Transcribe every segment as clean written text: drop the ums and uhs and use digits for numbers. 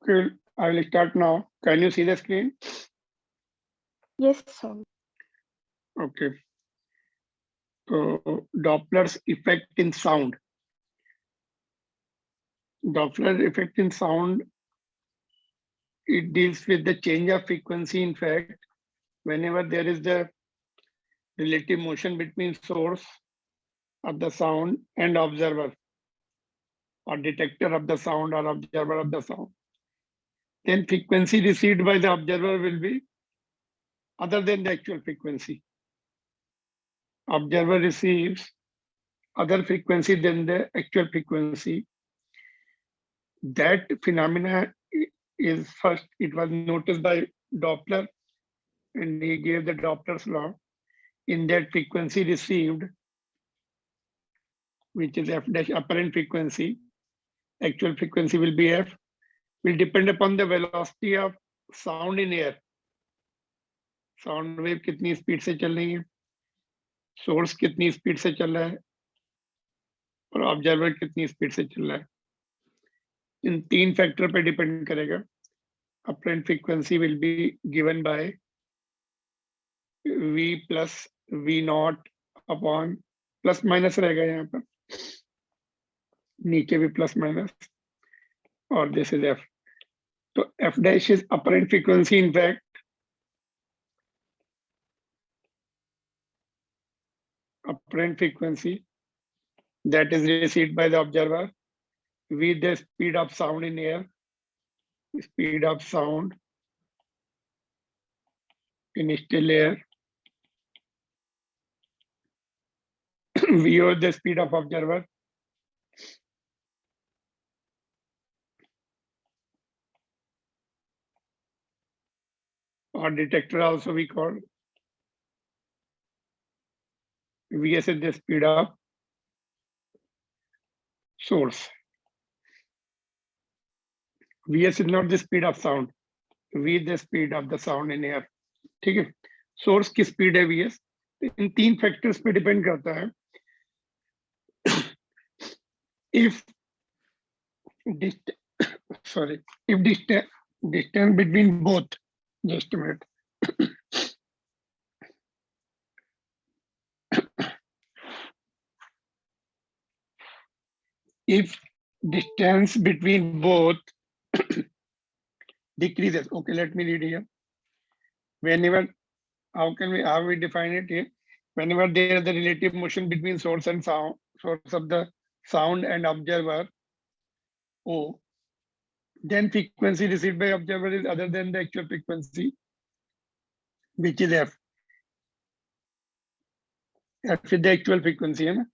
Okay, I will start now. Can you see the screen? Yes, sir. Okay. So Doppler's effect in sound. Doppler effect in sound, it deals with the change of frequency. In fact, whenever there is the relative motion between source of the sound and observer or detector of the sound or observer of the sound, then frequency received by the observer will be other than the actual frequency. Observer receives other frequency than the actual frequency. That phenomena is first, it was noticed by Doppler, and he gave the Doppler's law. In that frequency received, which is f dash apparent frequency, actual frequency will be f, will depend upon the velocity of sound in air. Sound wave कितनी speed से चल रही है, source कितनी speed से चल रहा है, और ऑब्जर्वर कितनी स्पीड से चल रहा है. इन तीन फैक्टर पे डिपेंड करेगा. Apparent frequency will be given by V plus V naught upon plus minus रहेगा यहाँ पर, नीचे भी प्लस माइनस, और दिस इज एफ. तो F dash is apparent frequency. In fact apparent frequency that is received by the observer with the speed of sound in air, speed of sound in still air, v or the speed of observer, or detector also we call. Vs is the speed of source. Vs is not the speed of sound. V is the speed of the sound in air. ठीक है. Source की speed है Vs. इन तीन factors पे depend करता है. If distance between both, just a minute. If distance between both decreases, okay, let me read here. Whenever, how we define it here? Whenever there is the relative motion between source and sound, source of the sound and observer, O, then frequency received by observer is other than the actual frequency, which is F. F is the actual frequency, है ना?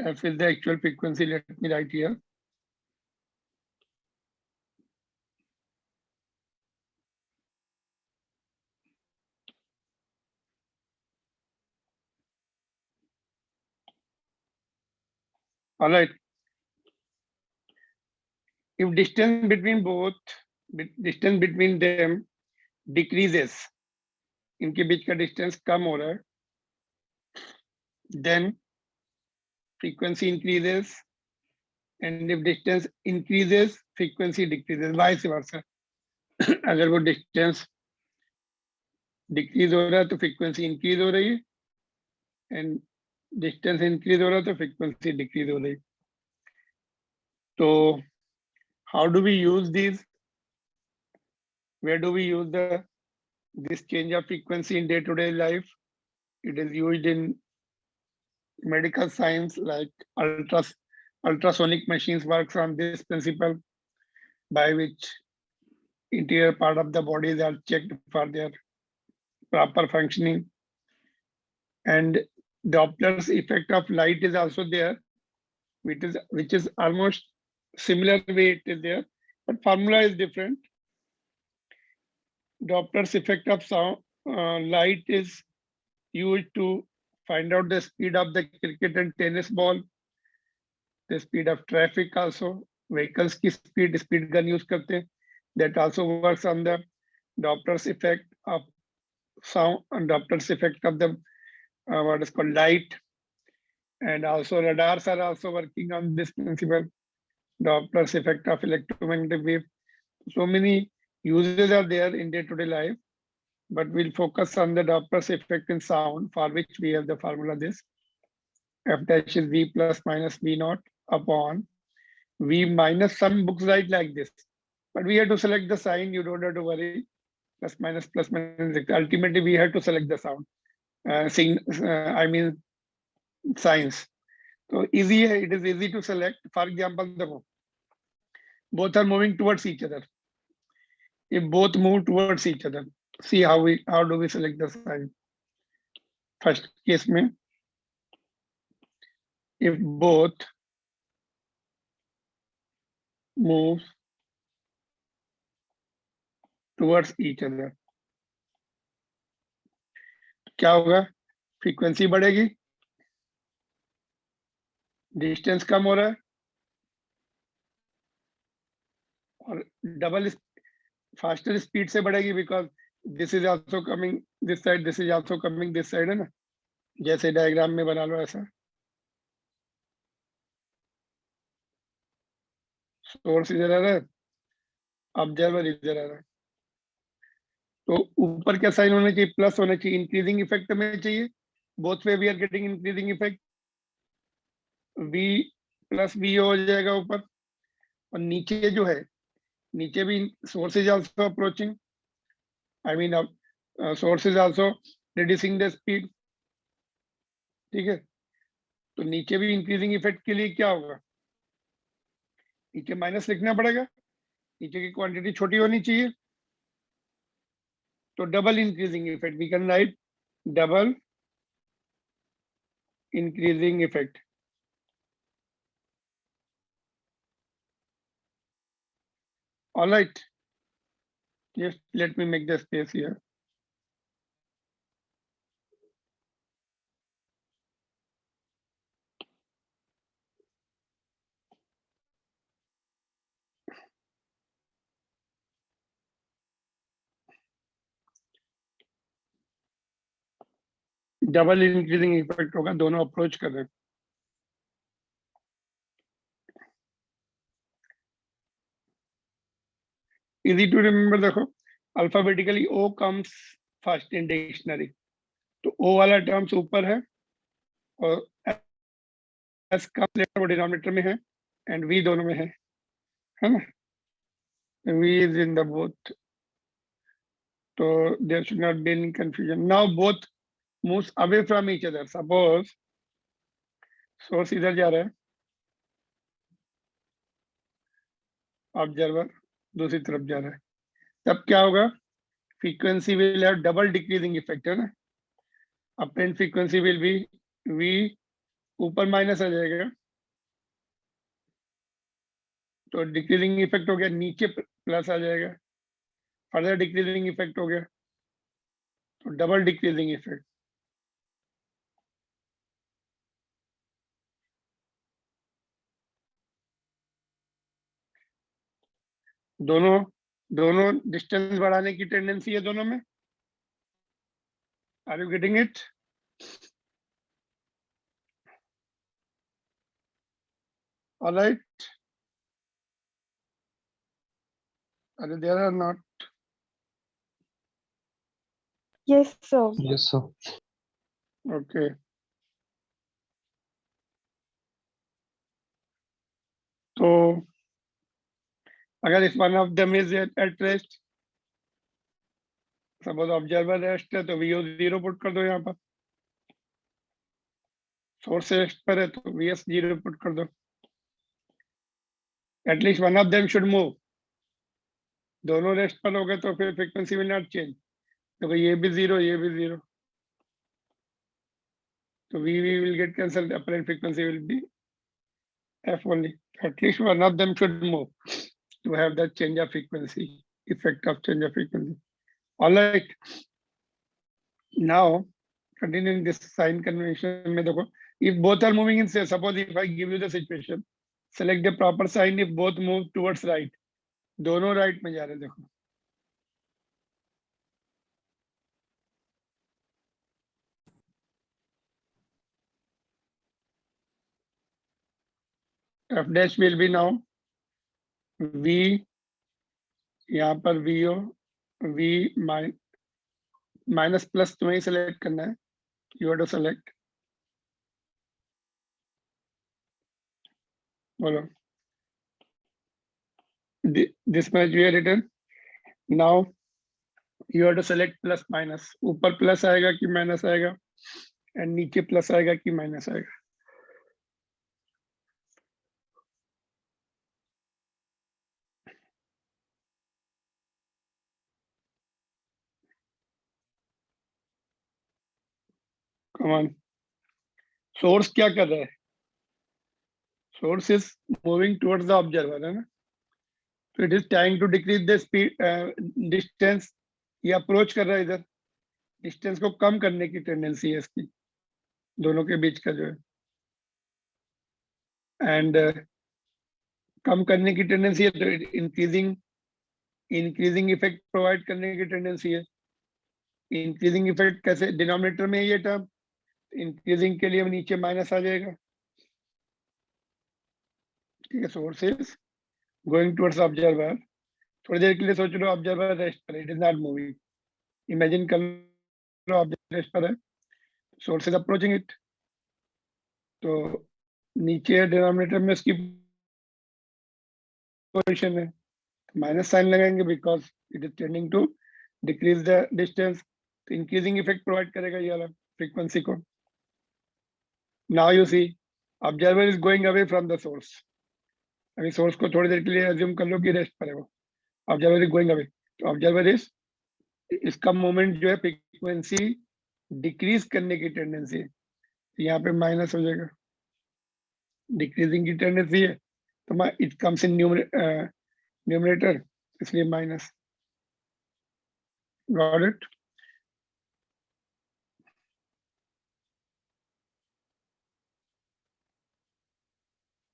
F is the actual frequency. Let me write here. All right. If distance between them decreases, इनके बीच का distance कम हो रहा है, then frequency increases, and if distance increases, frequency decreases, vice versa. अगर वो distance decrease हो रहा है तो frequency increase हो रही है, and distance increase हो रहा है तो frequency decrease हो रही है. So how do we use these? Where do we use this change of frequency in day-to-day life? It is used in medical science, like ultrasonic machines works on this principle, by which interior part of the bodies are checked for their proper functioning. And Doppler's effect of light is also there, which is almost similar way it is there, but formula is different. Doppler's effect of sound, light is used to find out the speed of the cricket and tennis ball, the speed of traffic also, vehicles की speed gun use करते हैं. That also works on the Doppler's effect of sound and Doppler's effect of the what is called light. And also radars are also working on this principle. Doppler's effect of electromagnetic wave. So many uses are there in day-to-day life, but we'll focus on the Doppler's effect in sound, for which we have the formula this. F dash is V plus minus V naught upon V minus. Some books write like this, but we have to select the sign. You don't have to worry. Plus minus plus minus. Ultimately, we have to select the sound. I mean signs. So easy. It is easy to select. For example, both are moving towards each other. If both move towards each other, see how do we select the sign. First case में, if both move towards each other, क्या होगा? Frequency बढ़ेगी, distance कम हो रहा है, और double faster speed से बढ़ेगी, because this is also coming this side, this is also coming this side, है ना? जैसे डायग्राम में बना लो ऐसा, सोर्स इधर आ रहा है, ऑब्जर्वर इधर आ रहा है, तो ऊपर क्या साइन होना चाहिए? प्लस होना चाहिए, इंक्रीजिंग इफेक्ट में चाहिए, both way we are getting increasing effect, v plus v हो जाएगा ऊपर, और नीचे जो है, नीचे भी source is also approaching, I mean source is also reducing the speed, ठीक है? तो नीचे भी इंक्रीजिंग इफेक्ट के लिए क्या होगा? नीचे माइनस लिखना पड़ेगा, नीचे की क्वांटिटी छोटी होनी चाहिए, तो double increasing effect, we can write double increasing effect. All right, just let me make the space here. Double increasing effect होगा, दोनों अप्रोच कर रहे हैं. इजी टू रिमेम्बर, देखो alphabetically O comes first in dictionary, तो O वाला terms ऊपर है और एस कम्स लेटर डिनोमिनेटर में है, एंड वी दोनों में है ना? We is in the both, तो there should not be any confusion. Now both moves away from each other. Suppose source इधर जा रहा है, ऑब्जर्वर दूसरी तरफ जा रहा है, तब क्या होगा? Frequency will have double decreasing effect, है ना? Apparent frequency will be V, ऊपर माइनस आ जाएगा, तो डिक्रीजिंग इफेक्ट हो गया, नीचे प्लस आ जाएगा, फर्दर डिक्रीजिंग इफेक्ट हो गया, तो डबल डिक्रीजिंग इफेक्ट. दोनों दोनों डिस्टेंस बढ़ाने की टेंडेंसी है दोनों में. Are you getting it? Alright, are there or not? Yes, sir. Yes, sir. Okay, तो अगर if one of them is at rest, suppose observer rest है, तो वीओ 0 पुट कर दो यहाँ पर. सोर्स रेस्ट पर है तो वीएस 0 पुट कर दो. At least one of them should move. दोनों रेस्ट पर हो गए तो फिर फ्रीक्वेंसी विल नॉट चेंज, तो ये भी 0, ये भी 0, तो we will get cancelled, apparent frequency will be f only. At least one of them should move to have that change of frequency, effect of change of frequency. All right, now continuing this sign convention में देखो, if both are moving in, say suppose if I give you the situation, select the proper sign if both move towards right. दोनों right में जा रहे हैं, देखो f dash will be now V, यहाँ पर VO, V माइनस प्लस तुम्हें select करना है, यू हैव टू सेलेक्ट, बोलो this much we return. Now you have to select plus minus, ऊपर प्लस आएगा कि माइनस आएगा, एंड नीचे प्लस आएगा कि माइनस आएगा। कम ऑन, सोर्स क्या कर रहा है? Source is moving towards the observer, है ना? तो it is trying to decrease the speed, distance, ये अप्रोच कर रहा है इधर, डिस्टेंस को कम करने की टेंडेंसी है इसकी, दोनों के बीच का जो है, एंड कम करने की टेंडेंसी है, तो इंक्रीजिंग इफेक्ट प्रोवाइड करने की टेंडेंसी है। इंक्रीजिंग इफेक्ट कैसे? डिनोमिनेटर में ये टर्म, इंक्रीजिंग के लिए नीचे माइनस आ जाएगा, ठीक है। Source is going towards observer, थोड़ी देर के लिए सोच लो ऑब्जर्वर रेस्ट पर, it is not moving, imagine कर लो ऑब्जर्वर रेस्ट पर है, सोर्स इज अप्रोचिंग इट, तो नीचे डिनोमिनेटर में उसकी पोजीशन है, माइनस साइन लगाएंगे because it is tending to decrease the distance, तो इंक्रीजिंग इफेक्ट प्रोवाइड करेगा ये वाला फ्रीक्वेंसी को। Now you see observer is going away from the source, अभी सोर्स को थोड़ी देर के लिए अज्यूम कर लो कि रेस्ट पर है वो, ऑब्जर्वर इज गोइंग अवे, तो ऑब्जर्वर इज, इसका मोमेंट जो है फ्रीक्वेंसी डिक्रीज करने की टेंडेंसी है, यहाँ पे माइनस हो जाएगा, डिक्रीजिंग की टेंडेंसी है, तो इट कम्स इन न्यूमरेटर, इसलिए माइनस। Got it?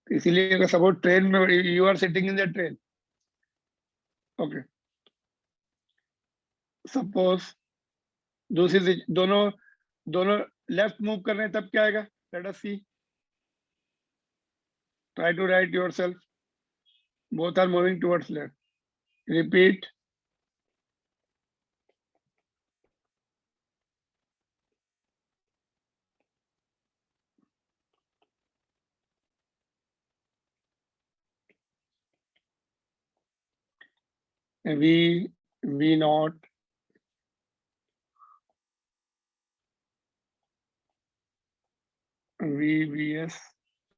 इसीलिए सपोज ट्रेन में you are sitting in the train, okay, suppose दूसरी दोनों दोनों लेफ्ट मूव कर रहे हैं, तब क्या आएगा? Let us see, try to write yourself, both are moving towards left, repeat, V naught, VS,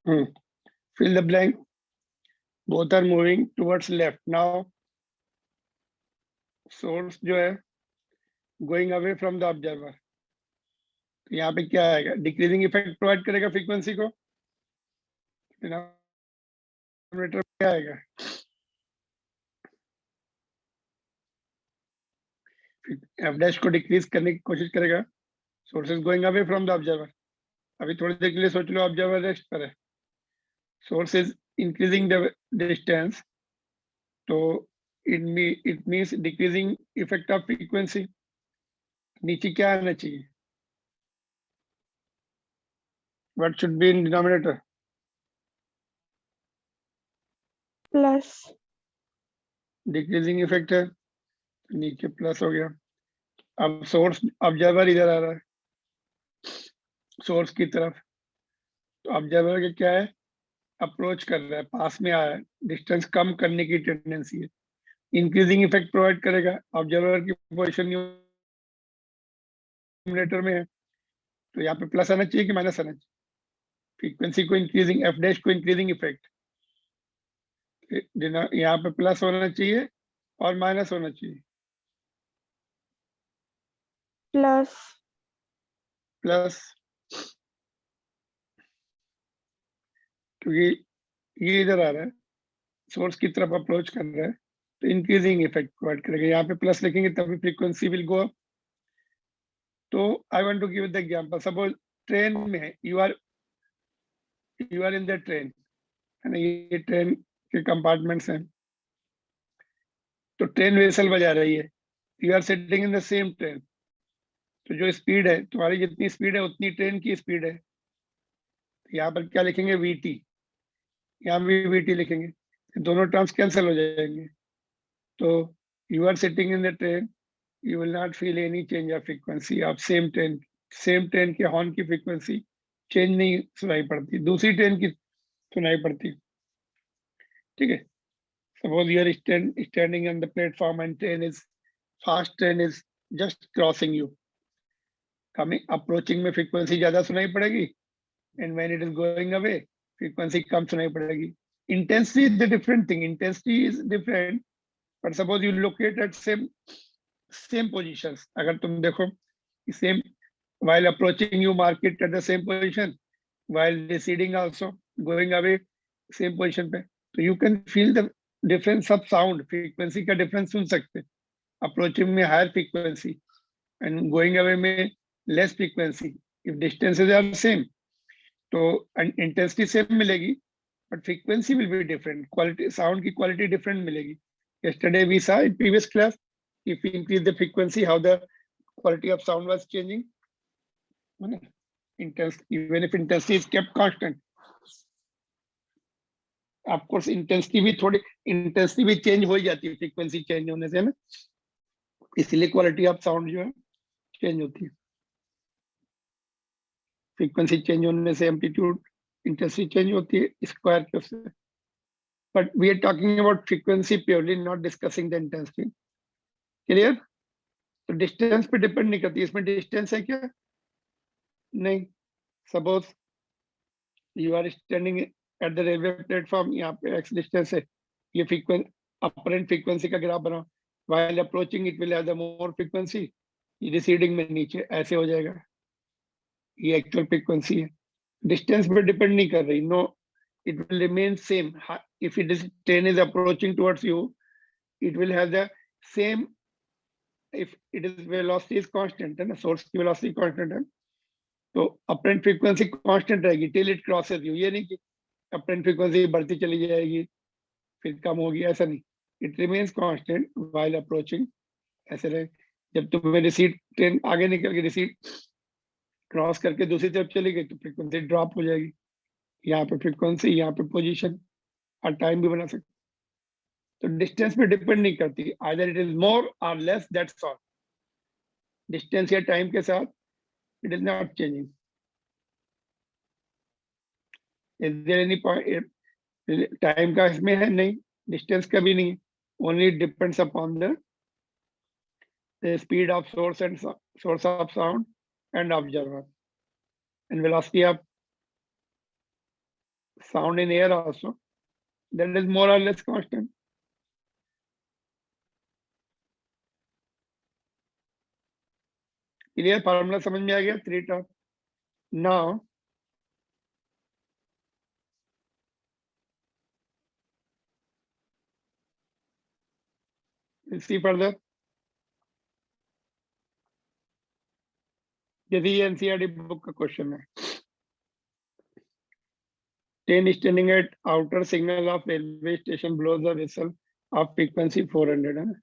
fill the blank, both are moving towards left. Now source जो है going away from the observer, तो यहाँ पे क्या आएगा? Decreasing effect provide करेगा frequency को, denominator क्या आएगा? एफ डैश को डिक्रीज करने की कोशिश करेगा, source is going away from the observer, अभी थोड़ी देर के लिए सोच लो ऑब्जर्वर रेस्ट पर है, source is increasing the distance, तो it means decreasing effect of frequency, नीचे क्या आना चाहिए? What should be in denominator? Plus, decreasing effect है, नीचे प्लस हो गया। अब सोर्स ऑब्जर्वर इधर आ रहा है सोर्स की तरफ, तो ऑब्जर्वर के क्या है? अप्रोच कर रहा है, पास में आया है, डिस्टेंस कम करने की टेंडेंसी है, इंक्रीजिंग इफेक्ट प्रोवाइड करेगा, ऑब्जर्वर की पोजीशन न्यूमरेटर में है, तो यहाँ पे प्लस आना चाहिए कि माइनस आना चाहिए? फ्रीक्वेंसी को इंक्रीजिंग, एफ डैश को इंक्रीजिंग इफेक्ट, यहाँ पे प्लस होना चाहिए और माइनस होना चाहिए, प्लस, प्लस, क्योंकि ये इधर आ रहा है, सोर्स की तरफ अप्रोच कर रहा है, तो इंक्रीजिंग इफेक्ट प्रोवाइड करेगा, यहाँ पे प्लस लिखेंगे तभी फ्रीक्वेंसी विल गो अप। तो I want to give the example, suppose train में है, you are in the train, है ना, ये ट्रेन के कंपार्टमेंट्स हैं, तो ट्रेन वेसल बजा रही है, you are sitting in the same train, तो जो स्पीड है तुम्हारी, जितनी स्पीड है उतनी ट्रेन की स्पीड है, तो यहाँ पर क्या लिखेंगे? VT, यहाँ भी VT लिखेंगे, दोनों टर्म्स कैंसिल हो जाएंगे। तो you are sitting in the train, you will not feel any change of frequency. आप सेम ट्रेन के हॉर्न की फ्रीक्वेंसी चेंज नहीं सुनाई पड़ती, दूसरी ट्रेन की सुनाई पड़ती। ठीक है, suppose you are standing on the platform and fast train is just crossing you. Coming approaching में फ्रीक्वेंसी ज्यादा सुनाई पड़ेगी, and when it is going away frequency कम सुनाई पड़ेगी। Intensity is the different thing, intensity is different, but suppose you locate at same positions. अगर तुम देखो same, while approaching you mark it at the same position, while receding also going away same position पे, तो you can feel the difference of sound, frequency का difference सुन सकते। approaching में higher frequency and going away में less frequency, if distances are same तो intensity same मिलेगी, but frequency will be different, quality sound की quality different मिलेगी। yesterday we saw in previous class, if we increase the frequency how the quality of sound was changing, even if intensity is kept constant। of course intensity भी change हो ही जाती है frequency change होने से ना, इसलिए quality of sound जो है चेंज होती है। फ्रीक्वेंसी चेंज होने से एम्पलीट्यूड इंटेंसिटी चेंज होती है स्क्वायर के उससे। But we are talking about frequency purely, not discussing the intensity. Clear? तो डिस्टेंस पे डिपेंड नहीं करती, इसमें डिस्टेंस है क्या? नहीं। Suppose you are standing at the railway platform, यहाँ पे एक्स डिस्टेंस है, ये फ्रीक्वेंसी अपरेंट फ्रीक्वेंसी का ग्राफ बनाओ, while approaching it will have the more frequency, receding में नीचे ऐसे हो जाएगा, ये एक्चुअल फ्रीक्वेंसी है। डिस्टेंस पे डिपेंड नहीं कर रही, no, it will remain same. If it is train is approaching towards you, it will have the same, if it is velocity is constant है ना, source की velocity constant है, तो apparent frequency constant रहेगी till it crosses you। ये नहीं कि apparent frequency बढ़ती चली जाएगी फिर कम होगी, ऐसा नहीं, it remains constant while approaching। ऐसे रहे, जब तुम्हें रिसीड ट्रेन आगे निकल के रिसीड क्रॉस करके दूसरी तरफ चली गई तो फ्रीक्वेंसी ड्रॉप हो जाएगी। यहाँ पे फ्रीक्वेंसी, यहाँ पे पोजीशन और टाइम भी बना सकते। तो डिस्टेंस पे डिपेंड नहीं करती, आइदर इट इज मोर और लेस, दैट्स ऑल। डिस्टेंस या टाइम के साथ it is not changing. Is there any point time का इसमें है? नहीं, डिस्टेंस का भी नहीं, only depends upon the speed of source of sound and observer and velocity of sound in air also, that is more or less constant। Clear? Formula समझ में आ गया? 3 टर्म। Now see further. यदि ये NCERT book का question है, train standing at outer signal of railway station blows the whistle of frequency 400 है ना,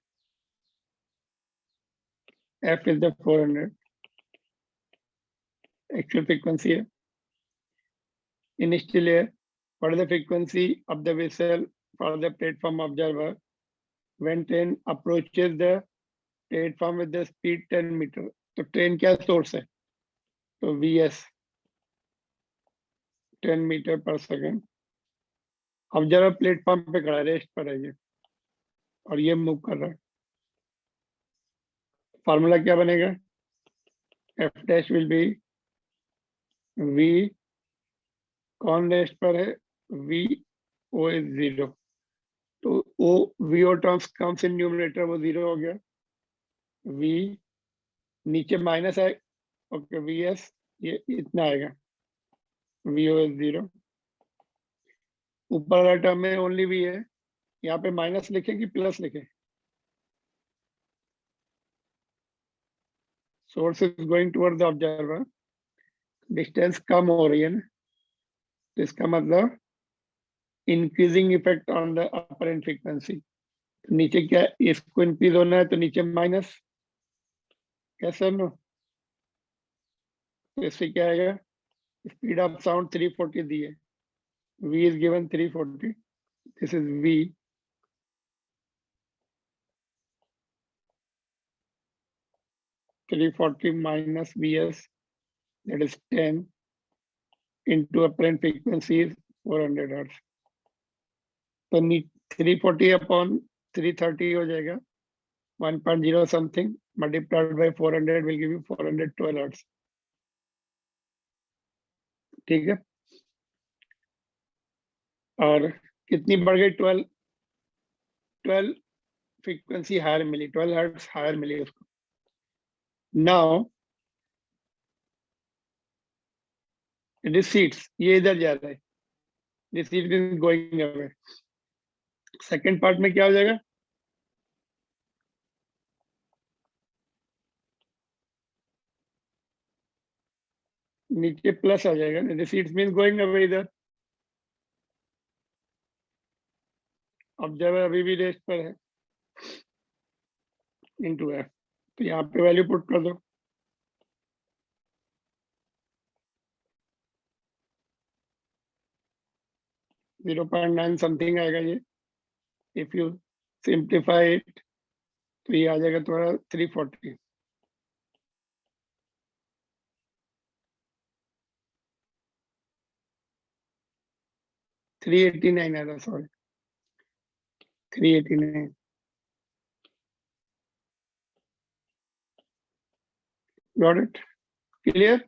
F is the 400 actual frequency है। In still air what is the frequency of the whistle for the platform observer when train approaches the platform with the speed 10 metre. तो train क्या source है? तो vs 10 metre per second. Observer platform पे खड़ा है, rest पर है ये, और ये मूव कर रहा है। फार्मूला क्या बनेगा? F dash will be V, कौन रेस्ट पर है? वी ओ इज 0, तो O V O terms comes in numerator, वो 0 हो गया। वी नीचे माइनस है, ओके, वी एस ये इतना आएगा, वी ओ इज 0। ऊपर वाला टर्म में ओनली वी है, यहाँ पे माइनस लिखे कि प्लस लिखे? Source is going toward the observer, distance कम हो रही है ना, तो इसका मतलब increasing effect on the apparent frequency. तो नीचे क्या, इसको इंक्रीज होना है तो नीचे माइनस, कैसे नो? तो इससे क्या आएगा? स्पीड ऑफ साउंड 340 दी है, v is given 340, this is V. (340 minus Vs), that is 10, into apparent frequency is 400 hertz. तो 340 upon 330 हो जाएगा 1.0 something multiplied by 400 will give you 412 hertz. ठीक है, और कितनी बढ़ गई? 12 फ्रीक्वेंसी हायर मिली, 12 हर्ट्ज हायर मिली उसको. नाउ रिसीट्स, ये इधर जा रहा है, receipt is going away. Second part में क्या हो जाएगा? नीचे प्लस आ जाएगा, रिसीट्स मीन गोइंग अवे इधर. ऑब्जर्वर अभी भी रेस्ट पर है, इनटू एफ, तो यहाँ पे वैल्यू पुट कर दो. .9 समथिंग आएगा ये. इफ यू सिंप्लीफाई इट तो ये आ जाएगा थोड़ा 340. $389 आ रहा, sorry 389. Got it? Clear?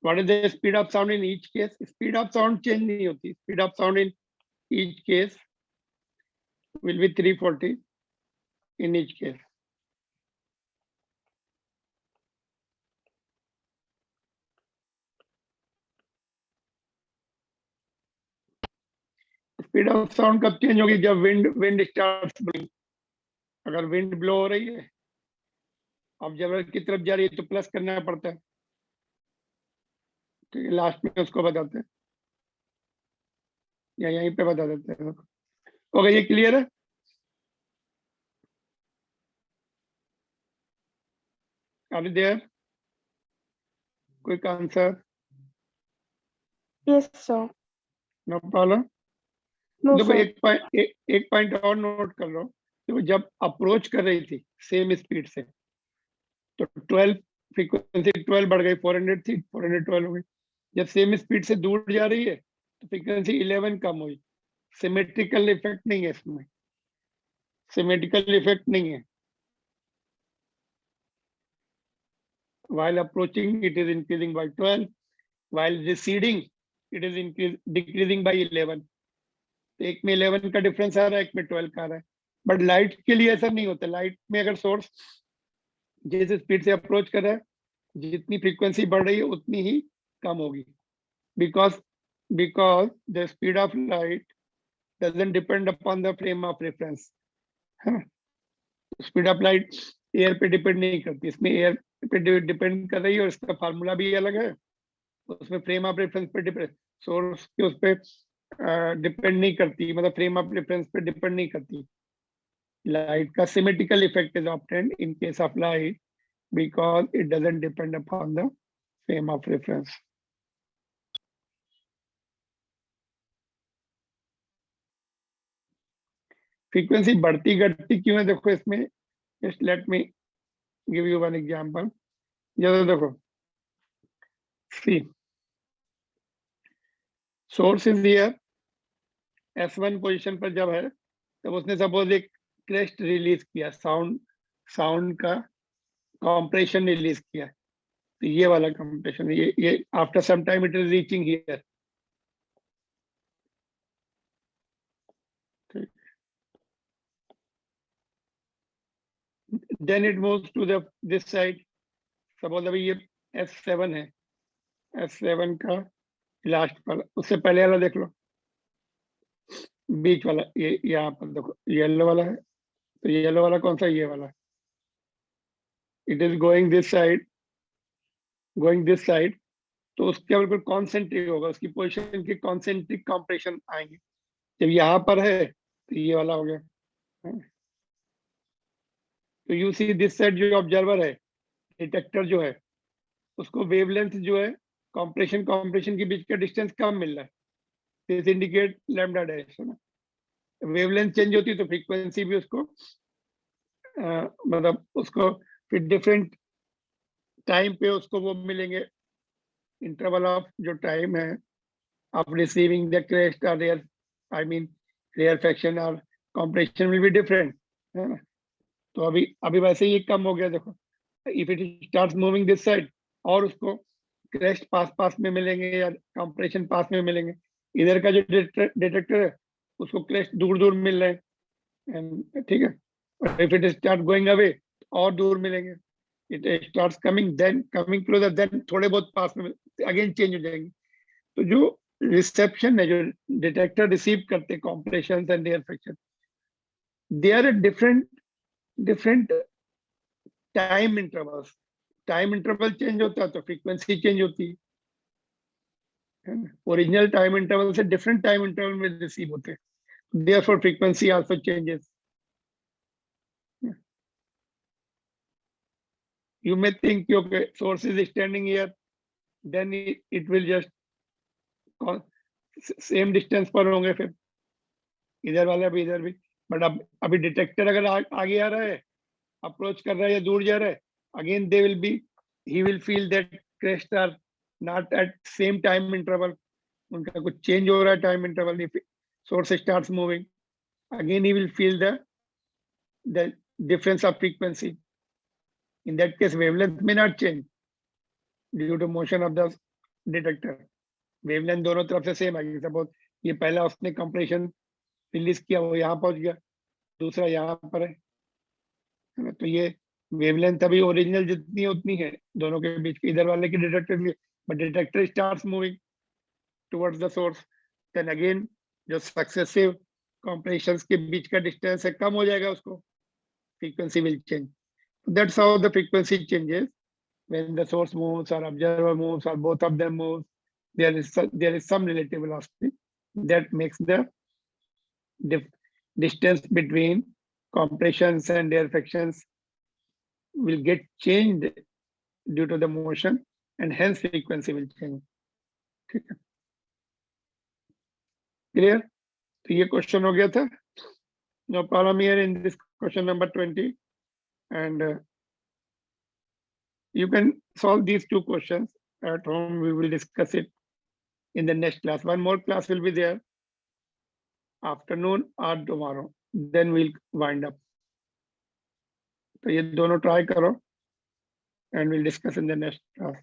What is the speed of sound in each case? Speed of sound change नहीं होती. Speed of sound in each case will be 340 in each case. Speed of sound कब change होगी? जब wind starts blowing. अगर wind blow हो रही है, observer की तरफ जा रही है तो प्लस करना पड़ता है. ठीक है, लास्ट में उसको बताते हैं या यहीं पे बता देते हैं. ओके, ये क्लियर है? Are you there? Quick answer. Yes, sir. No problem. No, देखो, sir. एक पॉइंट और नोट कर लो. देखो, जब अप्रोच कर रही थी सेम स्पीड से तो 12 फ्रीक्वेंसी 12 बढ़ गई, 400 थी 412 हो गई. जब सेम स्पीड से दूर जा रही है तो फ्रीक्वेंसी 11 कम हुई. सिमेट्रिकल इफेक्ट नहीं है इसमें, सिमेट्रिकल इफेक्ट नहीं है. while approaching it is increasing by 12, while receding it is decreasing by 11. एक में 11 का डिफरेंस आ रहा है, एक में 12 का आ रहा है. बट लाइट के लिए ऐसा नहीं होता. लाइट में अगर सोर्स जिस स्पीड से अप्रोच कर रहा है, जितनी फ्रीक्वेंसी बढ़ रही है उतनी ही कम होगी. Because the speed of light doesn't depend upon the frame of reference. Speed of light air पे डिपेंड नहीं करती, इसमें एयर पे डिपेंड कर रही है और इसका फार्मूला भी अलग है. उसमें फ्रेम ऑफ रेफरेंस पे डिपेंड, सोर्स के उस पे डिपेंड नहीं करती, मतलब फ्रेम ऑफ रेफरेंस पे डिपेंड नहीं करती. लाइट का symmetrical effect is obtained in case of light because it doesn't depend upon the frame of reference. फ्रीक्वेंसी बढ़ती घटती क्यों है? देखो इसमें, just let me give you one example. जैसे देखो, see source is here, S1 position पर जब है तब उसने सपोज एक क्रेस्ट रिलीज किया, साउंड का कॉम्प्रेशन रिलीज किया. तो ये वाला कॉम्प्रेशन, ये after some time it is reaching here. Then it moves to this side. Suppose अभी ये S7 है, S7 का लास्ट वाला, उससे पहले वाला देख लो, बीच वाला, ये यहाँ पर देखो येलो वाला है. तो येलो वाला कौन सा? ये वाला. It is going this side, तो उसके बिल्कुल कॉन्सेंट्रिक होगा, उसकी पोजीशन की कॉन्सेंट्रिक कॉम्प्रेशन आएंगे. जब यहाँ पर है तो ये वाला हो गया. तो यू सी दिस साइड जो ऑब्जर्वर है, डिटेक्टर जो है, उसको वेवलेंथ जो है कंप्रेशन के बीच का डिस्टेंस कम मिल रहा है, दिस इंडिकेट लैम्डा डैश, है ना। वेवलेंथ चेंज होती है तो फ्रीक्वेंसी भी उसको मतलब उसको फिर डिफरेंट टाइम पे उसको वो मिलेंगे, इंटरवल ऑफ जो टाइम है ऑफ रिसीविंग द क्रेस्ट और rare, I mean rarefaction और कंप्रेशन विल बी डिफरेंट, है ना। तो अभी अभी वैसे ही कम हो गया, देखो if it starts moving this side और उसको क्रेस्ट पास पास में मिलेंगे या कंप्रेशन पास में मिलेंगे, इधर का जो डिटेक्टर है उसको क्रेस्ट दूर दूर मिल रहे हैं, ठीक है। If it start going away और दूर मिलेंगे, it starts coming then coming closer, then थोड़े बहुत पास में अगेन चेंज हो जाएंगे। तो जो रिसेप्शन है, जो डिटेक्टर रिसीव करते हैं compression and rarefaction, they are different different time intervals. Time interval change होता है तो फ्रीक्वेंसी चेंज होती है ना। ओरिजिनल टाइम इंटरवल से डिफरेंट टाइम इंटरवल में रिसीव होते हैं, therefore frequency also changes. You may think okay, source is standing here, then it will just same distance पर होंगे, फिर इधर वाला भी इधर भी। बट अब अभी डिटेक्टर अगर आगे आ रहा है, अप्रोच कर रहा है या दूर जा रहा है, again they will be, he will feel that crest are not at same time interval, उनका कुछ चेंज हो रहा है time interval. If source starts moving, again he will feel the difference of frequency. In that case, wavelength may not change due to motion of the detector. Wavelength दोनों तरफ से same आएगी। Suppose ये पहला उसने कंप्रेशन रिलीज किया, वो यहाँ पहुंच गया, दूसरा यहाँ पर है ना। तो ये वेवलेंथ अभी ओरिजिनल जितनी है उतनी है दोनों के बीच की, इधर वाले की डिटेक्टर के लिए। But detector starts moving towards the source, then again जो सक्सेसिव कंप्रेशंस के बीच का डिस्टेंस है कम हो जाएगा, उसको frequency will change. That's how the frequency changes when the source moves or observer moves or both of them moves. There is some relative velocity that makes the distance between compressions and air frictions will get changed due to the motion, and hence frequency will change. ठीक है, clear? तो ये question हो गया था। No problem here in this question number 20, and you can solve these two questions at home. We will discuss it in the next class. One more class will be there, afternoon or tomorrow. Then we'll wind up. तो ये दोनों try करो and we'll discuss in the next class.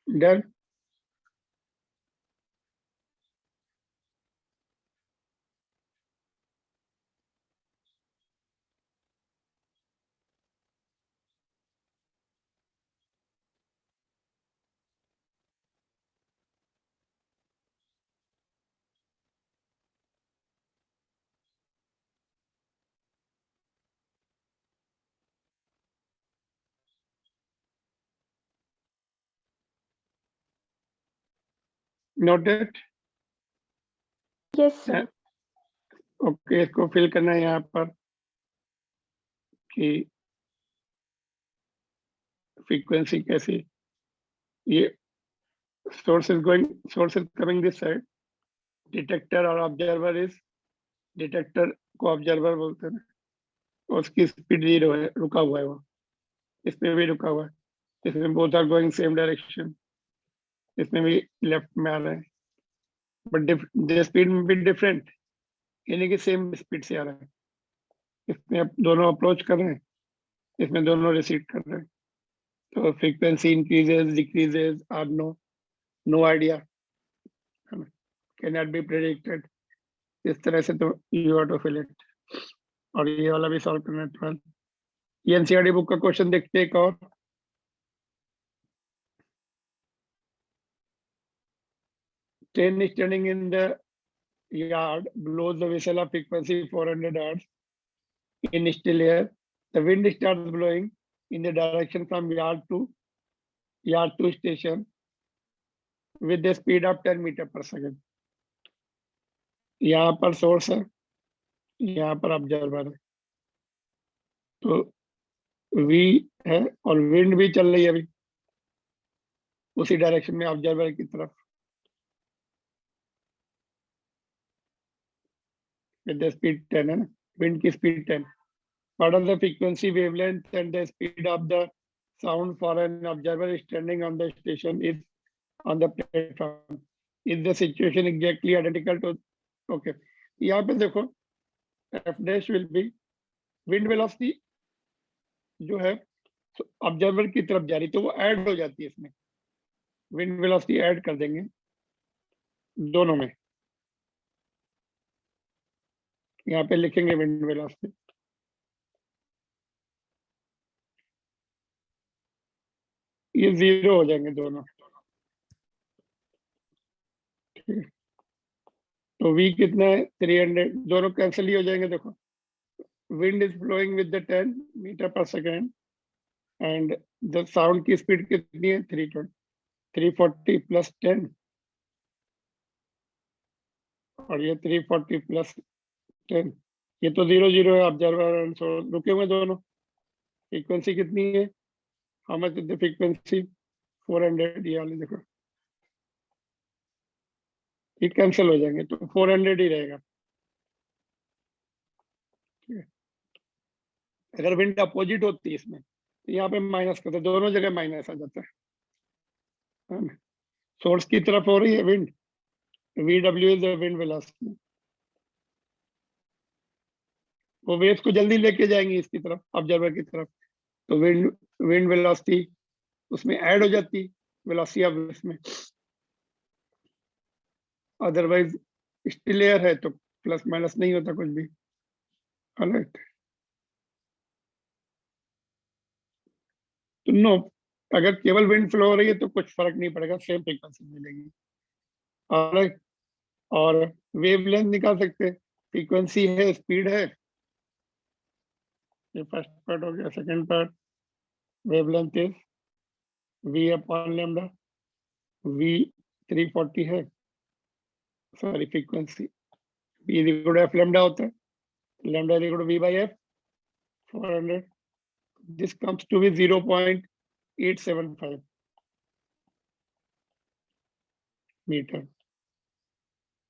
Done? Noted? Yes, sir. Okay, इसको fill करना है यहाँ पर कि फ्रीक्वेंसी कैसी, ये source is coming this side, detector और observer is, detector को observer बोलते हैं ना, उसकी स्पीड 0 है, रुका हुआ है वो, इसमें भी रुका हुआ है, इसमें both are going same direction, इसमें भी लेफ्ट में आ रहा है, बट स्पीड में भी डिफरेंट, यानी कि सेम स्पीड से आ रहा है। इसमें अब दोनों अप्रोच कर रहे हैं, इसमें दोनों रिसीड कर रहे हैं, तो frequency increases decreases or no idea, है ना। cannot be predicted. इस तरह से तो you have to fill it. और ये वाला भी सॉल्व करना है तुरंत। ये एनसीईआरटी बुक का क्वेश्चन देखते हैं एक और। Train is standing in the yard, blows the whistle of frequency 400 Hz in still air. The wind starts blowing in the direction from yard to station with the speed of 10 meter per second. यहाँ पर source है, यहाँ पर observer है, तो V है और wind भी चल रही है अभी उसी डायरेक्शन में ऑब्जर्वर की तरफ with the speed 10 है ना, विंड की speed 10. What are the frequency, wavelength and the speed of the sound for an observer standing on the station is on the platform? Is the situation exactly identical to? Okay, यहाँ पे देखो f dash will be wind velocity जो है observer की तरफ जा रही, तो वो ऐड हो जाती है इसमें, विंड वेलोसिटी ऐड कर देंगे दोनों में, यहाँ पे लिखेंगे विंड वेलोसिटी, ये 0 हो जाएंगे दोनों, ठीक है। तो v कितना है 300, दोनों कैंसिल ही हो जाएंगे। देखो wind is flowing with the 10 metre per second and the sound की स्पीड कितनी है 340 प्लस 10 और ये 340 प्लस 10, ये तो 0 0 है, ऑब्जर्वर एंड सोर्स रुके हुए दोनों। फ्रीक्वेंसी कितनी है, how much is the frequency 400, ये वाली देखो ये कैंसिल हो जाएंगे तो 400 ही रहेगा, ठीक है। अगर विंड अपोजिट होती है इसमें तो यहाँ पे माइनस करते, दोनों जगह माइनस आ जाता है ना। सोर्स की तरफ हो रही है wind, VW is the wind velocity, वो वेव्स को जल्दी लेके जाएंगी इसकी तरफ ऑब्जर्वर की तरफ, तो विंड वेलोसिटी उसमें ऐड हो जाती वेलोसिटी ऑफ वेव्स में। अदरवाइज स्टिल एयर है तो प्लस माइनस नहीं होता कुछ भी, ऑलराइट। तो नो, अगर केवल विंड फ्लो हो रही है तो कुछ फर्क नहीं पड़ेगा, सेम फ्रीक्वेंसी मिलेगी, ऑलराइट। और वेवलेंथ निकाल सकते हैं, फ्रीक्वेंसी है स्पीड है, ये फर्स्ट पार्ट हो गया। Second part wavelength is v upon lambda, v 340 है, sorry frequency v is equal to f lambda होता है, lambda is equal to v by f 400, this comes to be 0.875 metre,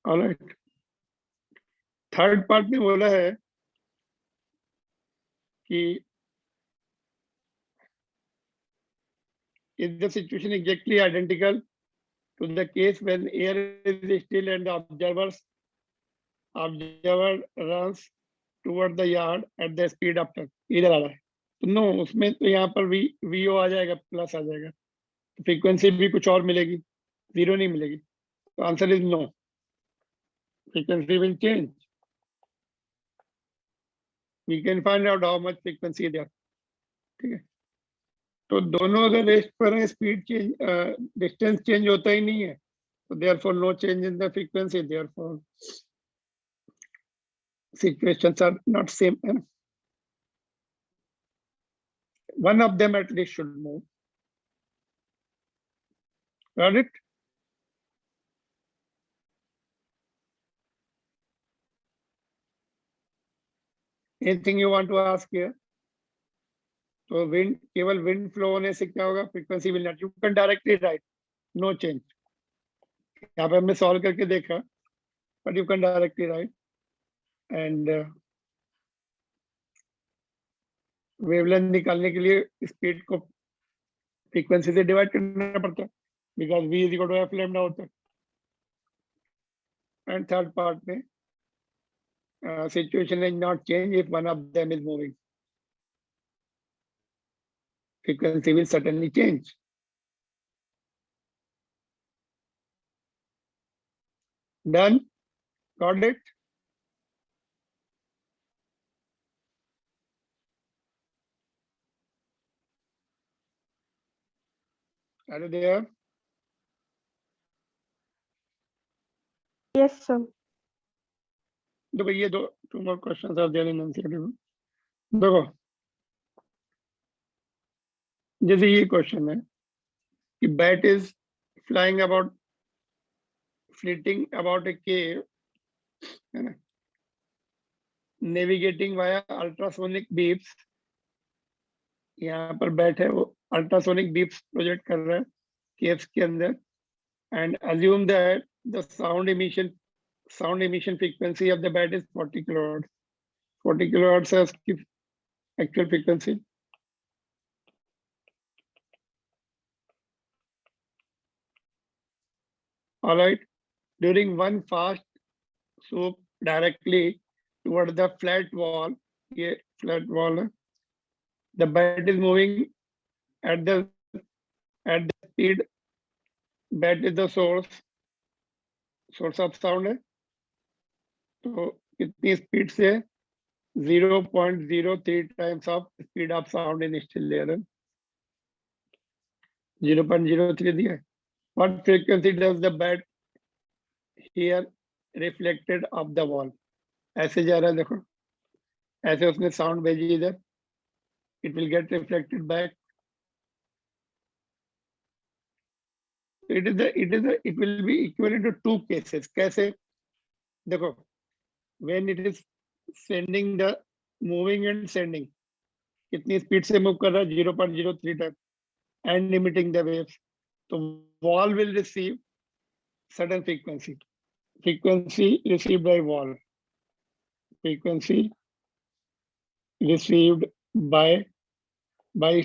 alright. Third part में बोला है कि is the situation exactly identical to the case when air is still and the observer runs toward the yard at the speed of 10? इधर आ रहा है तो no, उसमें तो यहाँ पर VO आ जाएगा, प्लस आ जाएगा, फ्रीक्वेंसी भी कुछ और मिलेगी, 0 नहीं मिलेगी, तो answer is no, frequency will change, we can find out how much frequency there, ठीक है। तो दोनों अगर रेस्ट पर है, स्पीड चेंज डिस्टेंस चेंज होता ही नहीं है, तो therefore no change in the frequency, therefore situations are not same, one of them at least should move, got it? Anything you want to ask here? तो wind, केवल wind flow होने से क्या होगा, frequency will not, you can directly write no change, यहाँ पे हमने solve करके देखा, but you can directly write and wavelength निकालने के लिए स्पीड को फ्रीक्वेंसी से डिवाइड करना पड़ता है, because v is equal to f lambda होता है। एंड थर्ड पार्ट में situation is not change if one of them is moving, frequency will certainly change. Done? Got it? Are you there? Yes, sir. देखो ये दो two more questions are there in NCERT. देखो जैसे ये question है कि bat is flying about, flitting about a cave, है ना, navigating via ultrasonic beeps. यहाँ पर बैट है वो अल्ट्रासोनिक बीप्स प्रोजेक्ट कर रहा है केव्स के अंदर, and assume that the sound emission frequency of the bat is 40 kilohertz. 40 kilohertz है उसकी actual frequency. All right. During one fast swoop directly toward the flat wall, ये flat wall है, the bat is moving at the speed. Bat is the source of sound है, तो कितनी speed से 0.03 times of speed of sound in still air. 0.03 दिया है. What frequency does the bat hear reflected off the wall? ऐसे जा रहा है देखो, ऐसे उसने साउंड भेजी इधर, it will get reflected back. It will be equivalent to two cases. कैसे? देखो, when it is sending the moving and sending, कितनी स्पीड से मूव कर रहा है 0.03 time, and emitting the waves. So wall will receive certain frequency received by wall, frequency received by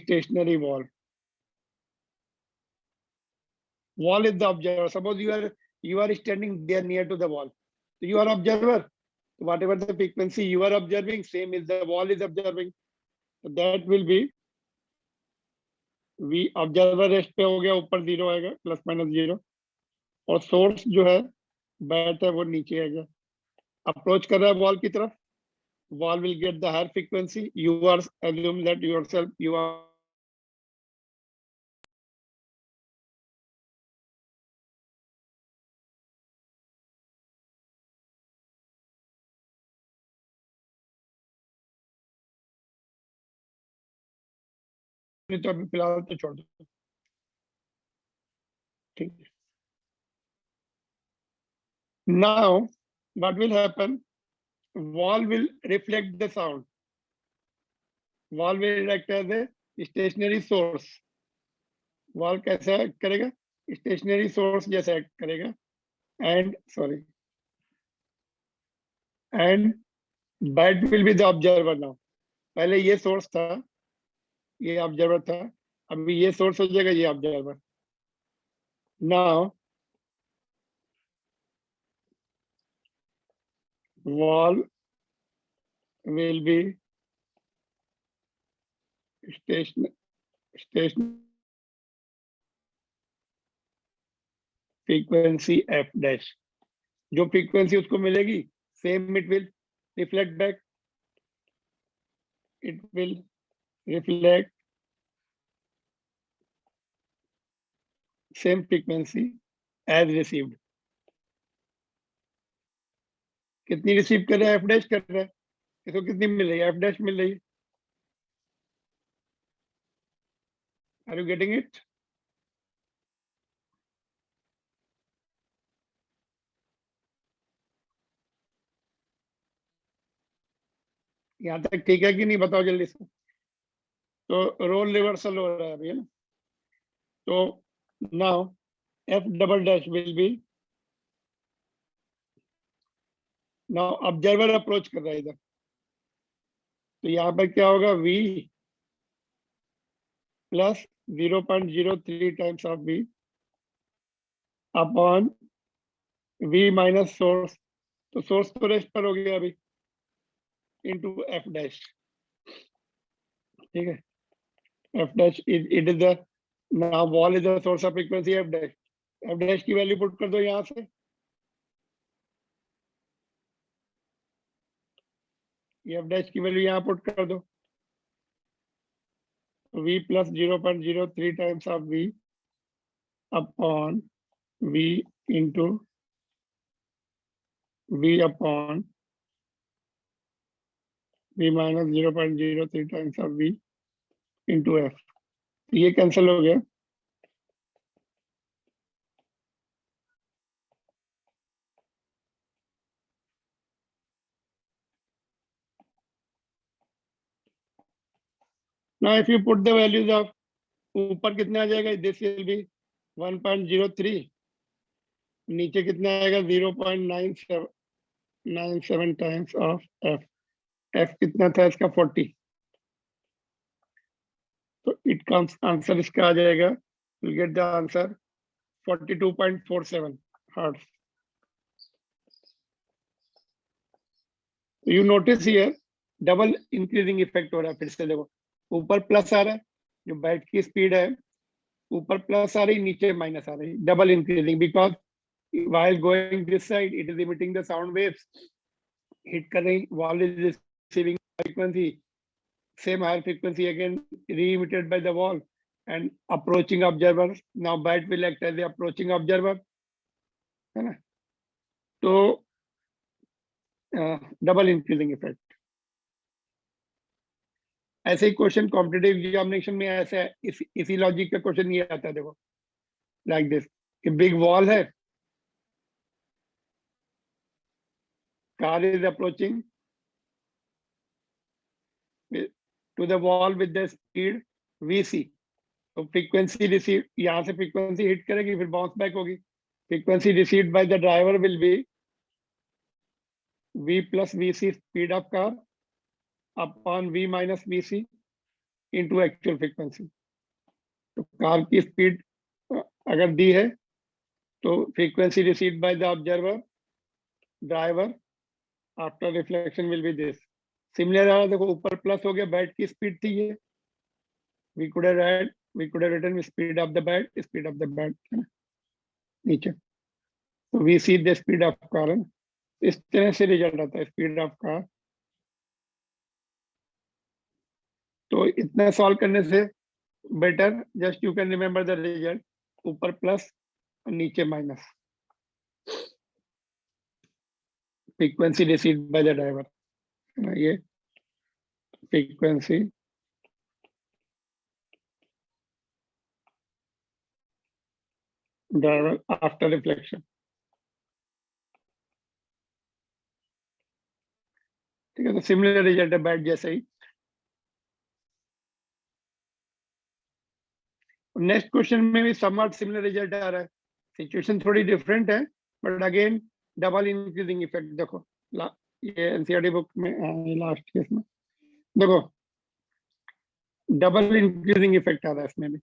stationary wall. Wall is the observer. Suppose you are standing there near to the wall, so you are observer. Whatever the frequency you are observing, same is the wall is observing. So that will be V. Observer rest पे हो गया, ऊपर 0 आएगा, plus minus 0, और source जो है bat है वो नीचे आएगा, अप्रोच कर रहा है वॉल की तरफ. Wall will get the higher frequency. You are assume that yourself you are तो अभी फिलहाल तो छोड़ दो, ठीक है. Now what will happen? Wall will reflect the sound. Wall will act as a stationary source. Wall कैसा act करेगा? Stationary source जैसा act करेगा. And bat will be the observer now. पहले ये source था, ये observer था, अभी ये source हो जाएगा, ये observer. Now wall will be station frequency f dash. जो frequency उसको मिलेगी, same it will reflect back. It will reflect same frequency as received. कितनी रिसीव कर रहा है? एफ डैश कर रहा है, इसको कितनी मिल रही है? एफ डैश मिल रही है. Are you getting it? यहाँ तक ठीक है कि नहीं, बताओ जल्दी से. तो रोल रिवर्सल हो रहा है अभी, है ना. तो now F double dash will B, now observer approach कर रहा है इधर, तो यहाँ पर क्या होगा? V plus 0.03 times of V upon V minus source, तो सोर्स तो रेस्ट पर हो गया अभी, इनटू एफ डैश. ठीक है, F dash it is the, now wall is the source of frequency F dash. F dash की वैल्यू पुट कर दो यहाँ से, एफ डैश की वैल्यू यहाँ पुट कर दो, v plus 0.03 times of v upon v into v upon v minus 0.03 times of v into f। ये कैंसिल हो गया। Now if you put the values of ऊपर कितना आ जाएगा, this will be 1.03, नीचे कितना आएगा 0.97 टाइम्स ऑफ f। f कितना था इसका 40, तो इट कम्स आंसर इसका आ जाएगा, you'll get the answer 42.47 hertz। You notice here double increasing effect हो रहा है। फिर से देखो, ऊपर प्लस आ रहा है, जो बैट की स्पीड है ऊपर प्लस आ रही, नीचे माइनस आ रही, double increasing, because while going this side it is emitting the sound waves, hit कर रही, wall is receiving frequency, same higher frequency again re-emitted by the wall and approaching observer, now bat will act as the approaching observer, है ना, तो double increasing effect. ऐसे ही question competitive examination में ऐसे इसी logic का क्वेश्चन ये आता है, देखो लाइक दिस, बिग वॉल है, car is approaching to the wall with the speed vc, तो फ्रीक्वेंसी रिसीव, यहाँ से फ्रीक्वेंसी हिट करेगी फिर बाउंस बैक होगी, frequency received by the driver will be v plus vc speed of car upon v minus vc into actual frequency. तो car की speed अगर दी है तो frequency received by the observer driver after reflection will be this. Similar आ रहा, देखो ऊपर plus हो गया, बैट की स्पीड थी ये, we could have written speed of the bat, speed of the bat है ना नीचे, तो we see the speed of car है, इस तरह से रिजल्ट आता है स्पीड ऑफ कार। तो इतना सॉल्व करने से better just you can remember the result, ऊपर प्लस और नीचे minus, frequency received by the driver, ये फ्रीक्वेंसी ड्राइवर आफ्टर रिफ्लेक्शन। ठीक है, तो सिमिलर रिजल्ट है बैट जैसे ही। नेक्स्ट क्वेश्चन में भी समवट सिमिलर रिजल्ट आ रहा है, सिचुएशन थोड़ी डिफरेंट है but again double increasing effect. देखो ये एनसीईआरटी बुक में लास्ट केस में देखो डबल इंक्रीजिंग इफेक्ट आ रहा है इसमें भी।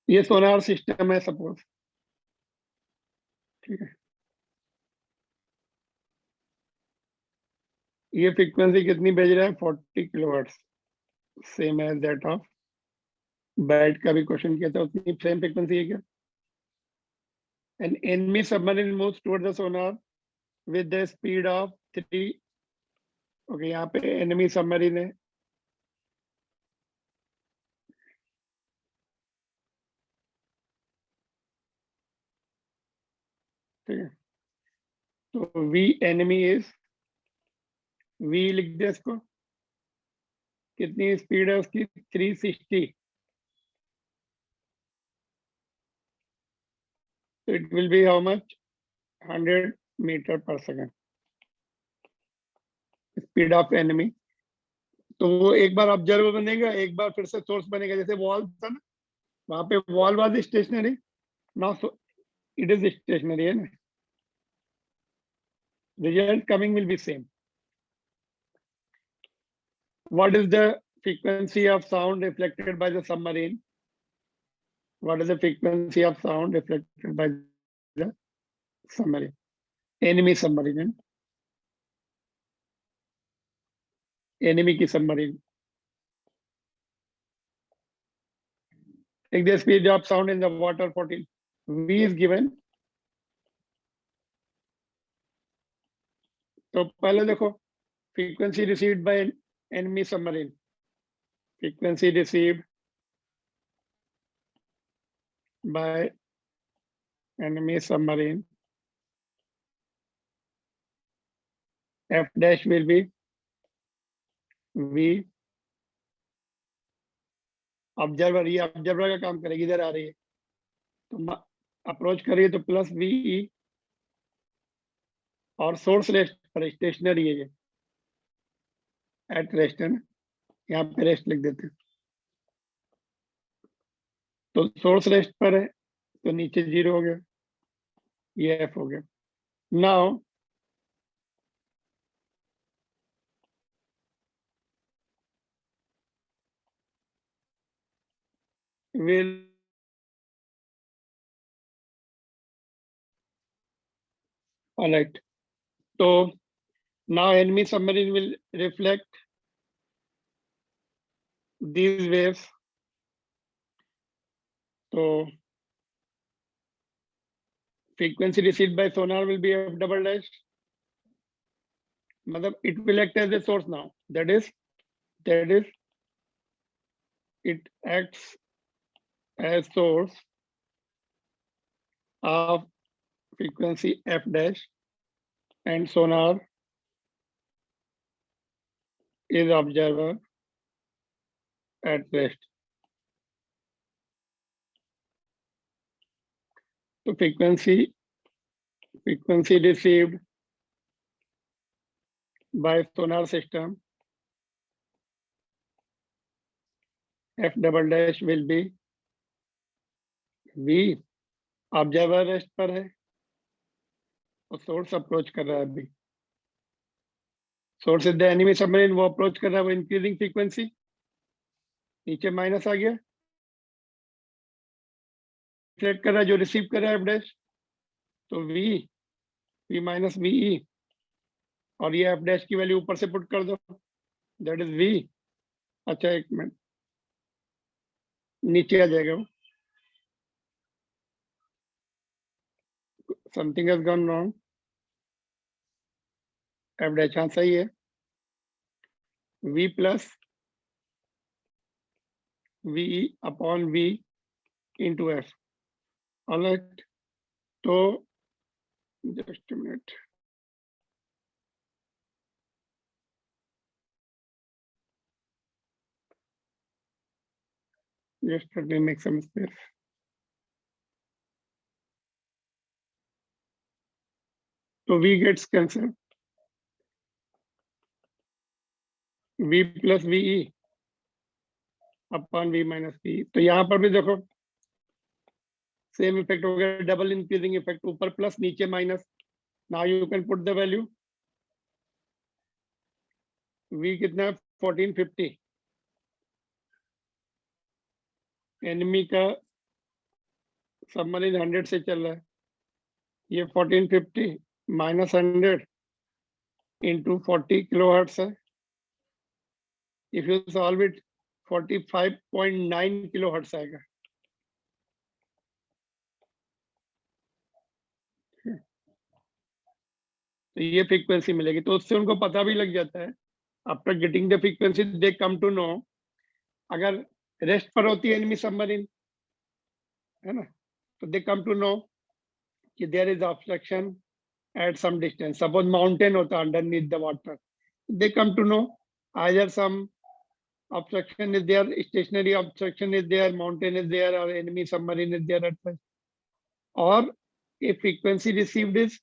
ये सोनार सिस्टम है सपोज, ठीक है, ये फ्रीक्वेंसी कितनी भेज रहा है 40 kilohertz, same as that of bat का भी क्वेश्चन किया था, उतनी सेम फ्रीक्वेंसी है क्या। An enemy submarine moves toward the Sonar with the speed of 3, okay, यहाँ पे एनिमी सबमरीन है, ठीक है, तो वी एनिमी इज, वी लिख दे इसको, कितनी स्पीड है उसकी 360, तो it will be how much 100 metre per second speed of enemy. तो वो एक बार ऑब्जर्वर बनेगा, एक बार फिर से सोर्स बनेगा, जैसे वॉल था ना, वहां पे wall was stationary, now it is stationary है ना, result coming will be same. What is the frequency of sound reflected by the submarine? What is the frequency of sound reflected by the submarine, enemy submarine, enemy की submarine. Take the speed of sound in the water 14. V is given. तो पहले देखो frequency received by enemy submarine. Frequency received by enemy submarine. F dash will be V. Observer, ये observer का काम करेगी, इधर आ रही है तो अप्रोच करिए तो प्लस वी और सोर्स रेस्ट पर स्टेशनरी है ये, एट रेस्ट है ना, यहाँ पे रेस्ट लिख देते हैं। तो सोर्स रेस्ट पर है तो नीचे 0 हो गया, ये एफ हो गया। नाउ विल ऑलराइट, तो now enemy submarine will reflect these waves. So frequency received by sonar will be f double dash. मतलब it will act as a source now. That is it acts as source of frequency f dash, and sonar is observer at rest. So frequency received by sonar system f double dash will be V. Observer rest पर है और source approach कर रहा है अभी। Source is the enemy submarine, वो approach कर रहा है, वो इंक्रीजिंग फ्रीक्वेंसी, नीचे माइनस आ गया, रिफ्लेक्ट कर रहा है जो रिसीव कर रहा है एफ डैश, तो वी माइनस वी, और ये एफ डैश की वैल्यू ऊपर से पुट कर दो, दैट इज वी। अच्छा एक मिनट, नीचे आ जाएगा वो, something has gone wrong, F dash हाँ सही है, v plus v upon v into F. Alright, तो just a minute, just let me make some space. So v gets cancelled, v plus ve upon v minus v। तो यहाँ पर भी देखो same effect हो गया, डबल इंक्रीजिंग इफेक्ट, ऊपर plus नीचे minus. Now you can put the value, v कितना है 1450, एनिमी का सबमरीन 100 से चल रहा है, ये 1450 माइनस 100 इंटू 40 किलो हर्ट्ज है, if you solve it 45.9 kilo hertz आएगा। तो ये फ्रीक्वेंसी मिलेगी, तो उससे उनको पता भी लग जाता है, after getting the frequency they come to know. अगर रेस्ट पर होती है एनिमी सबमरीन, है ना, तो दे कम टू नो कि there is obstruction at some distance, suppose mountain होता underneath the water, they come to know either some obstruction is there, stationary obstruction is there, mountain is there, or enemy submarine is there at first, or a frequency received is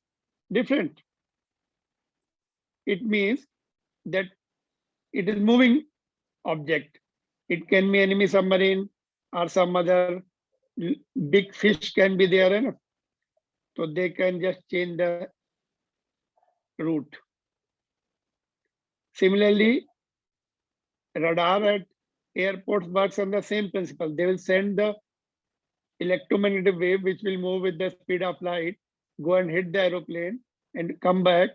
different, it means that it is moving object, it can be enemy submarine or some other big fish can be there, enough, so they can just change the route. Similarly, radar at airports works on the same principle. They will send the electromagnetic wave which will move with the speed of light go and hit the aeroplane and come back,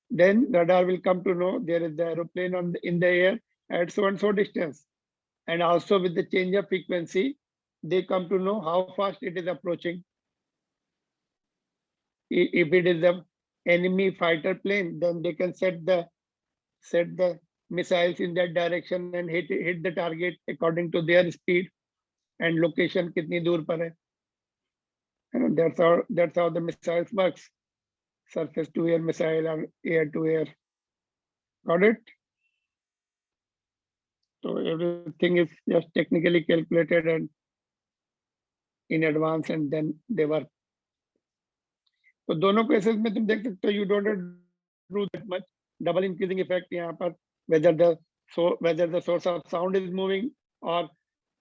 then radar will come to know there is the aeroplane in the air at so and so distance. And also with the change of frequency, they come to know how fast it is approaching. If it is a enemy fighter plane, then they can set the missiles in that direction and hit the target according to their speed and location kitni dur par hai. And that's how the missiles works. Surface to air missile or air to air. Got it? So everything is just technically calculated and in advance, and then they work. तो दोनों cases में तुम देख सकते हो, you don't do that much double increasing effect यहाँ पर, whether the source of sound is moving or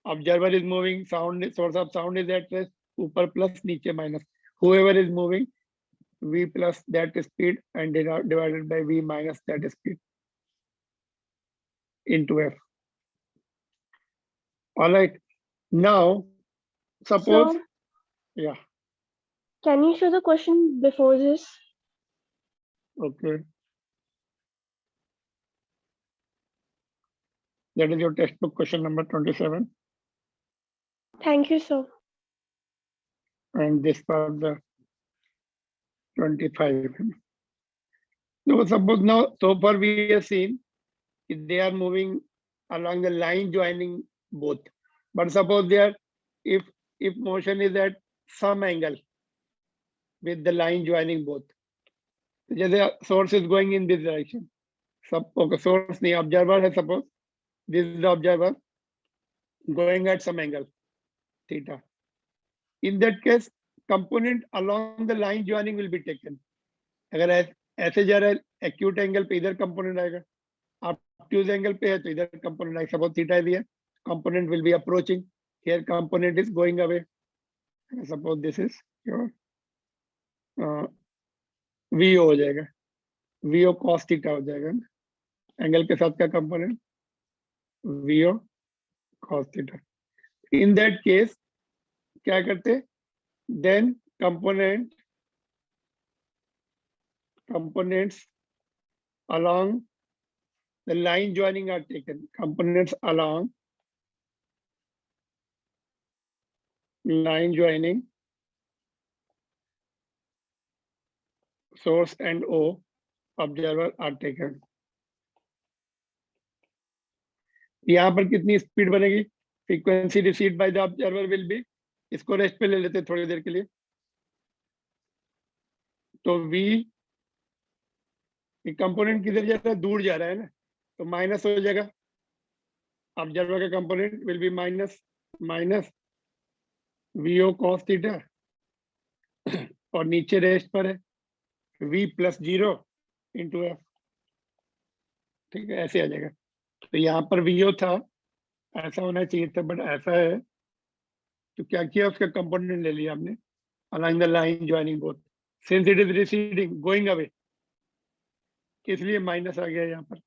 observer is moving, source of sound is at rest, ऊपर plus नीचे minus, whoever is moving, v plus that speed and divided by v minus that speed into f. All right, now suppose, Sir, yeah, can you show the question before this? okay, that is your textbook question number 27, Thank you, sir. and this was the 25. So suppose now, so far we have seen they are moving along the line joining both. But suppose they are, if motion is at some angle with the line joining both, the source is going in this direction. Okay, source the observer has, suppose this is the observer going at some angle theta. In that case, component along the line joining will be taken. अगर ऐसे जा रहा है acute angle पे इधर component आएगा, obtuse angle पे है तो इधर component आएगा. Suppose theta is here, component will be approaching. Here component is going away. Suppose this is your VO हो जाएगा, VO cos theta हो जाएगा. Angle के साथ क्या component? VO cos theta. In that case, क्या करते? Then components along the line joining are taken. Components along line joining, source and O, observer are taken. यहाँ पर कितनी स्पीड बनेगी? Frequency received by the observer will be, इसको rest पे ले लेते थोड़ी देर के लिए. तो V कंपोनेंट किधर जा रहा है? दूर जा रहा है ना, तो माइनस हो जाएगा. ऑब्जर्वर का component will be minus VO cos theta, और नीचे रेस्ट पर है V प्लस 0 इंटू एफ. ठीक है, ऐसे आ जाएगा. तो यहाँ पर VO था, ऐसा होना चाहिए था, बट ऐसा है. तो क्या किया, उसका कंपोनेंट ले लिया हमने along the line joining both. Since it is receding, going away, इसलिए माइनस आ गया यहाँ पर.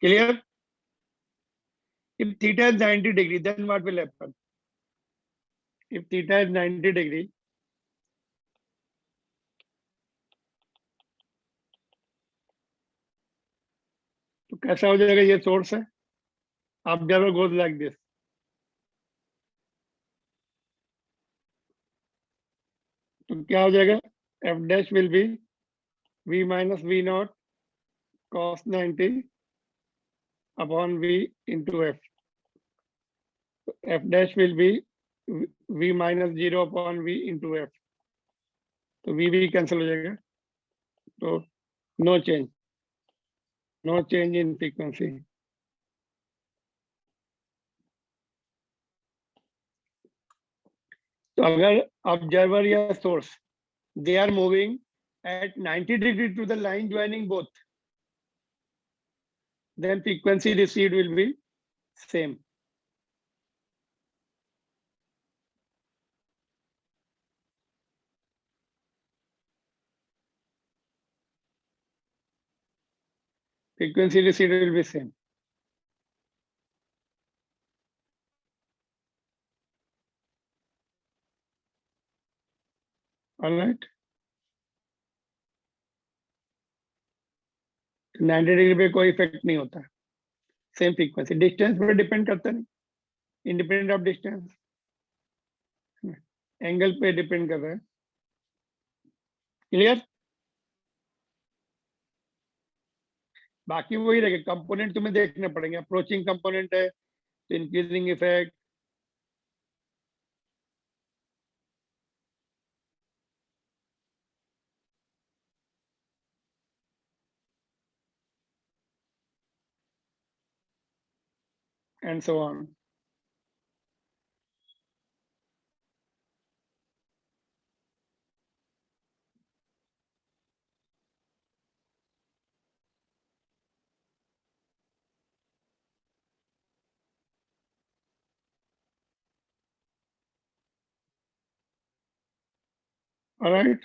Clear? If theta is 90 degree, then what will happen? If theta is 90 degree, तो कैसा हो जाएगा? ये सोर्स है, observer goes like this. तो क्या हो जाएगा? F dash will be V minus V naught cos 90 upon V into F. So F dash will be V minus 0 upon V into F. तो V cancel हो जाएगा. तो no change in frequency. तो अगर ऑब्जर्वर या source they are moving at 90 degree to the line joining both, then frequency received will be same. Frequency received will be same. All right. 90 degree पे कोई effect नहीं होता, same frequency, distance पे depend करता नहीं, independent of distance, angle पे depend कर रहा है। क्लियर? बाकी वही रहेगा, कंपोनेंट तुम्हें देखने पड़ेंगे, अप्रोचिंग कंपोनेंट है तो increasing effect, and so on. All right.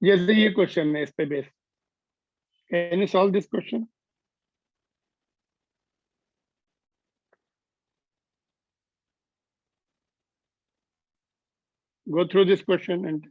जैसे ये क्वेश्चन है इस पे base, can you solve this question? Go through this question and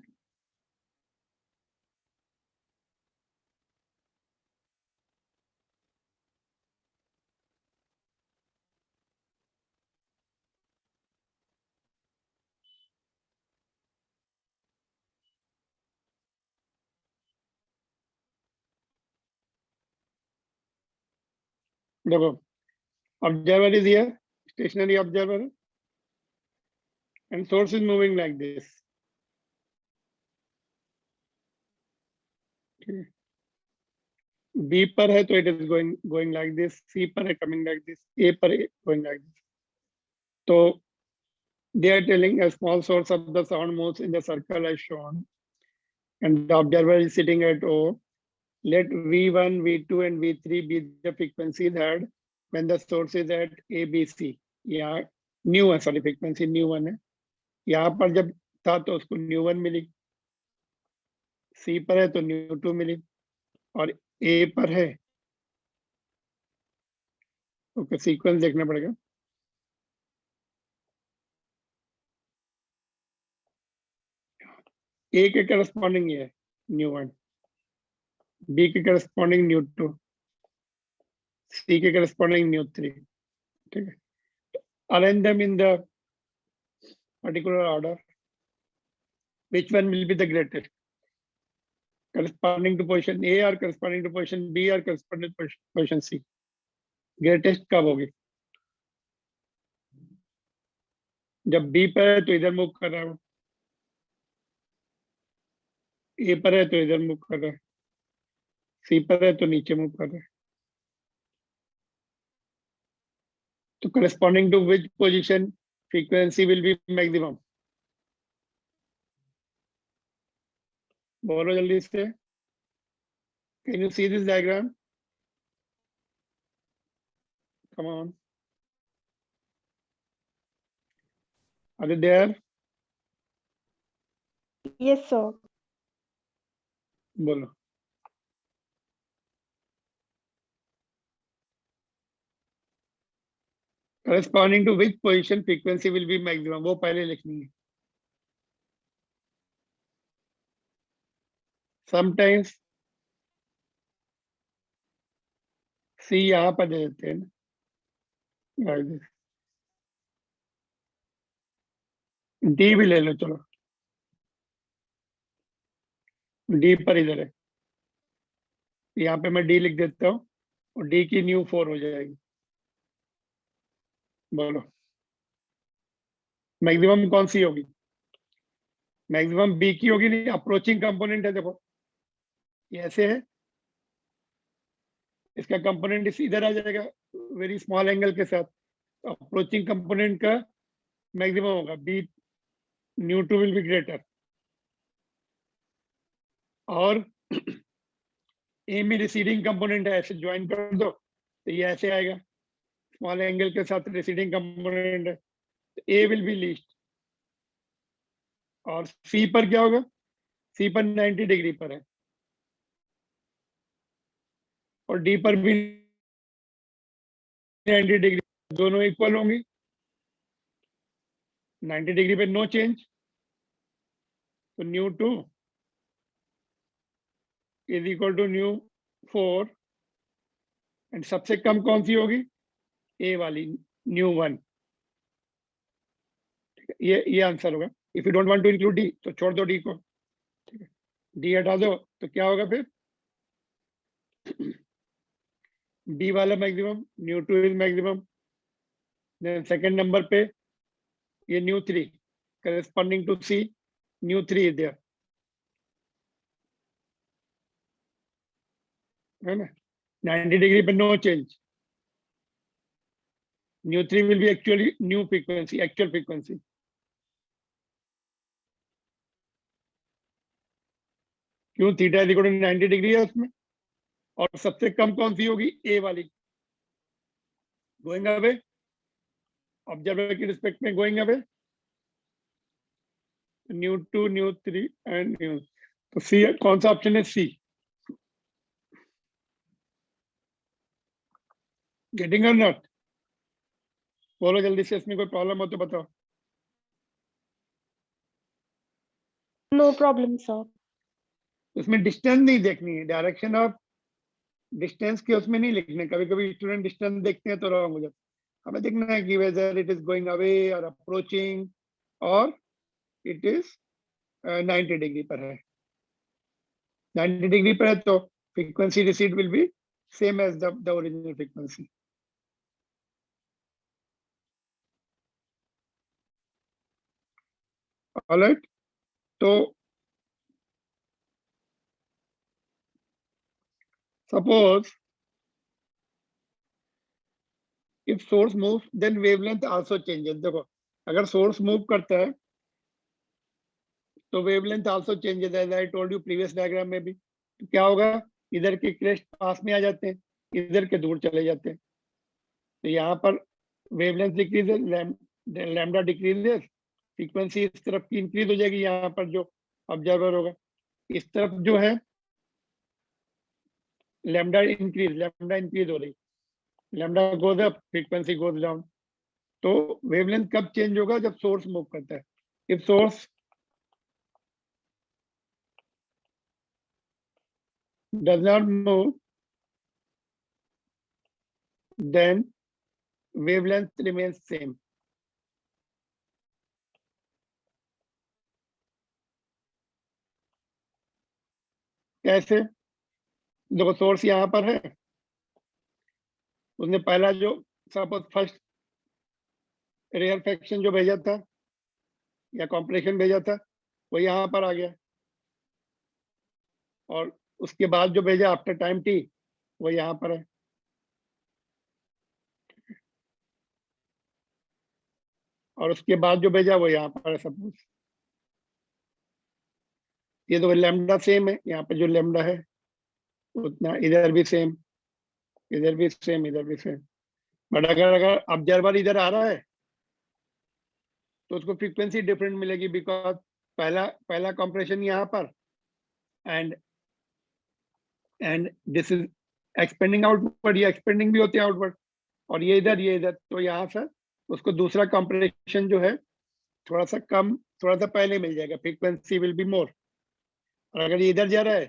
देखो, observer is here, stationary observer, and source is moving like this. B पर है तो it is going like this, C पर है coming like this, A पर है going like this. तो they are telling a small source of the sound moves in the circle as shown, and the observer is sitting at O. Let V1, V2, and V3 be the frequencies heard when the source is at A, B, C. यहाँ new है, sorry frequency new one है, यहाँ पर जब था तो उसको new one milli, सी पर है तो न्यू टू मिली, और ए पर है तो सीक्वेंस देखना पड़ेगा। ए के करस्पॉन्डिंग ये है न्यू वन, बी के करस्पॉन्डिंग न्यू टू, सी के करस्पॉन्डिंग न्यू थ्री। ठीक है, arrange them in the particular order. Which one will be the greatest? Corresponding to position A or corresponding to position B or corresponding to position C? Greatest कब होगी? जब B पर है तो इधर move कर रहा है, A पर है तो इधर मूव कर रहा है, C पर है तो नीचे मूव कर रहा है। तो corresponding to which position frequency will be maximum? बोलो जल्दी से। Can you see this diagram? Come on. Are they there? Yes, sir. बोलो। Corresponding to which position frequency will be maximum? वो पहले लिखनी है। Sometimes C यहाँ पर दे देते हैं ना, like this. D भी ले लो, चलो D पर इधर है, यहाँ पे मैं D लिख देता हूँ और D की न्यू 4 हो जाएगी। बोलो। मैक्सिमम कौन सी होगी? मैक्सिमम बी की होगी, नहीं अप्रोचिंग कंपोनेंट है, देखो ये ऐसे है, इसका कंपोनेंट इस इधर आ जाएगा वेरी स्मॉल एंगल के साथ, तो अप्रोचिंग कंपोनेंट का मैक्सिमम होगा B, nu two will be greater. और ए में रिसीडिंग कंपोनेंट है, ऐसे ज्वाइन कर दो तो ये ऐसे आएगा, स्मॉल एंगल के साथ रिसीडिंग कंपोनेंट है, तो ए विल बी लीस्ट। और सी पर क्या होगा? सी पर 90 डिग्री पर है, और डी पर भी 90 डिग्री, दोनों इक्वल होंगी। 90 डिग्री पे नो चेंज, तो nu two is equal to nu 4, and सबसे कम कौन सी होगी? ए वाली, न्यू 1। ये आंसर होगा। If you don't want to include D तो छोड़ दो डी को, ठीक है, डी हटा दो तो क्या होगा फिर? डी वाला maximum, nu two is maximum, then second number पे ये nu 3 corresponding to C, nu 3 is there, है ना? 90 डिग्री पे no change, nu 3 will be actually new frequency, actual frequency। क्यों? Theta is equal to 90 degree है उसमें, और सबसे कम कौन सी होगी? ए वाली, गोइंग अवे, ऑब्जर्वर की रिस्पेक्ट में going away, new 2, new 3 and new, तो सी कौन सा ऑप्शन है? सी। गेटिंग और नॉट? बोलो जल्दी से, इसमें कोई प्रॉब्लम हो तो बताओ। No problem, sir. उसमें डिस्टेंस नहीं देखनी है, डायरेक्शन ऑफ डिस्टेंस के उसमें नहीं लिखने, कभी कभी स्टूडेंट डिस्टेंस देखते हैं तो रॉन्ग हो जाता है। हमें देखना है कि whether it is going away और अप्रोचिंग, और इट इज 90 डिग्री पर है। 90 डिग्री पर है तो frequency received will be same as the original frequency. Alright, तो suppose if source move then wavelength also changes. देखो अगर सोर्स मूव करता है तो wavelength also changes, as I told you previous diagram में भी। तो क्या होगा? इधर के क्रेस्ट पास में आ जाते हैं, इधर के दूर चले जाते हैं, तो यहाँ पर wavelength decreases, lambda decreases, frequency इस तरफ की इंक्रीज हो जाएगी, यहाँ पर जो ऑब्जर्वर होगा इस तरफ जो है लैम्डा इंक्रीज हो रही, lambda goes up, frequency goes down. तो वेवलेंथ कब चेंज होगा? जब सोर्स मूव करता है। If source does not move, then wavelength remains same। कैसे? देखो सोर्स यहाँ पर है, उसने पहला जो सपोज फर्स्ट रेयर फ्रैक्शन जो भेजा था या कॉम्प्रेशन भेजा था वो यहाँ पर आ गया, और उसके बाद जो भेजा आफ्टर टाइम टी वो यहाँ पर है। और उसके बाद जो भेजा वो यहाँ पर है सपोज। ये तो लैम्डा सेम है, यहाँ पे जो लैम्डा है उतना, इधर भी सेम, इधर भी सेम, इधर भी सेम। बट अगर अगर ऑब्जर्वर इधर आ रहा है तो उसको फ्रीक्वेंसी डिफरेंट मिलेगी, बिकॉज पहला पहला कंप्रेशन यहाँ पर, and this is expanding outward, ये एक्सपेंडिंग भी होते हैं आउटवर्ड, और ये इधर, ये इधर, तो यहाँ से उसको दूसरा कंप्रेशन जो है थोड़ा सा कम, थोड़ा सा पहले मिल जाएगा, फ्रीक्वेंसी विल बी मोर। और अगर ये इधर जा रहा है,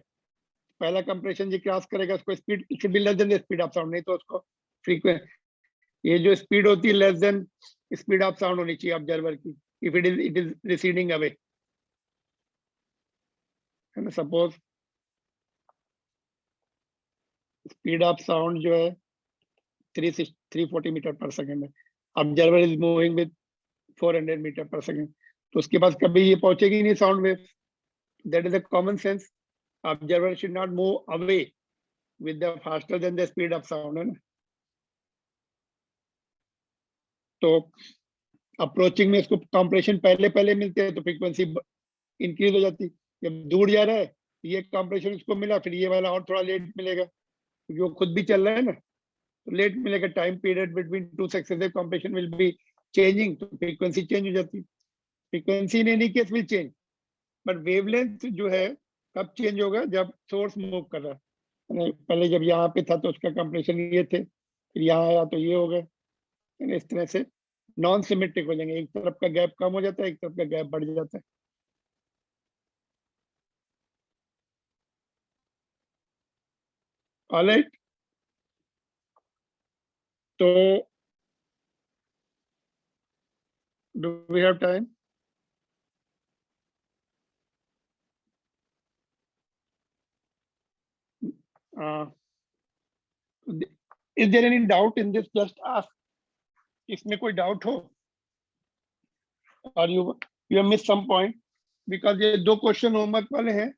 पहला कंप्रेशन जो क्रॉस करेगा उसको speed should be less than the speed of sound, नहीं तो उसको फ्रीक्वेंसी, ये जो स्पीड होती है less than speed of sound होनी चाहिए ऑब्जर्वर की, if it is receding away, है ना। सपोज स्पीड ऑफ साउंड जो है 340 मीटर पर सेकेंड है, observer is moving with 400 metre per second, तो उसके पास कभी ये पहुंचेगी नहीं sound wave. That is a common sense. Observer should not move away with the faster than the speed of sound, है ना. तो अप्रोचिंग में इसको कंप्रेशन पहले पहले मिलते हैं तो फ्रीक्वेंसी इंक्रीज हो जाती. जब दूर जा रहा है ये कंप्रेशन उसको मिला, फिर ये वाला और थोड़ा लेट मिलेगा क्योंकि वो खुद भी चल रहा है ना, तो लेट मिलेगा. Time period between two successive compression will be changing, तो फ्रीक्वेंसी चेंज हो जाती है. Frequency in any case will change, but wavelength जो है कब चेंज होगा, जब सोर्स मूव कर रहा है. पहले जब यहाँ पे था तो उसका कंप्रेशन ये थे, फिर यहाँ आया तो ये हो गए. इस तरह से नॉन सिमेट्रिक हो जाएंगे, एक तरफ का गैप कम हो जाता है, एक तरफ का गैप बढ़ जाता है. ऑलराइट, तो do we have time? Is there any doubt in this? Just ask. इसमें कोई डाउट हो और you miss some point, because ये दो क्वेश्चन होमवर्क वाले हैं.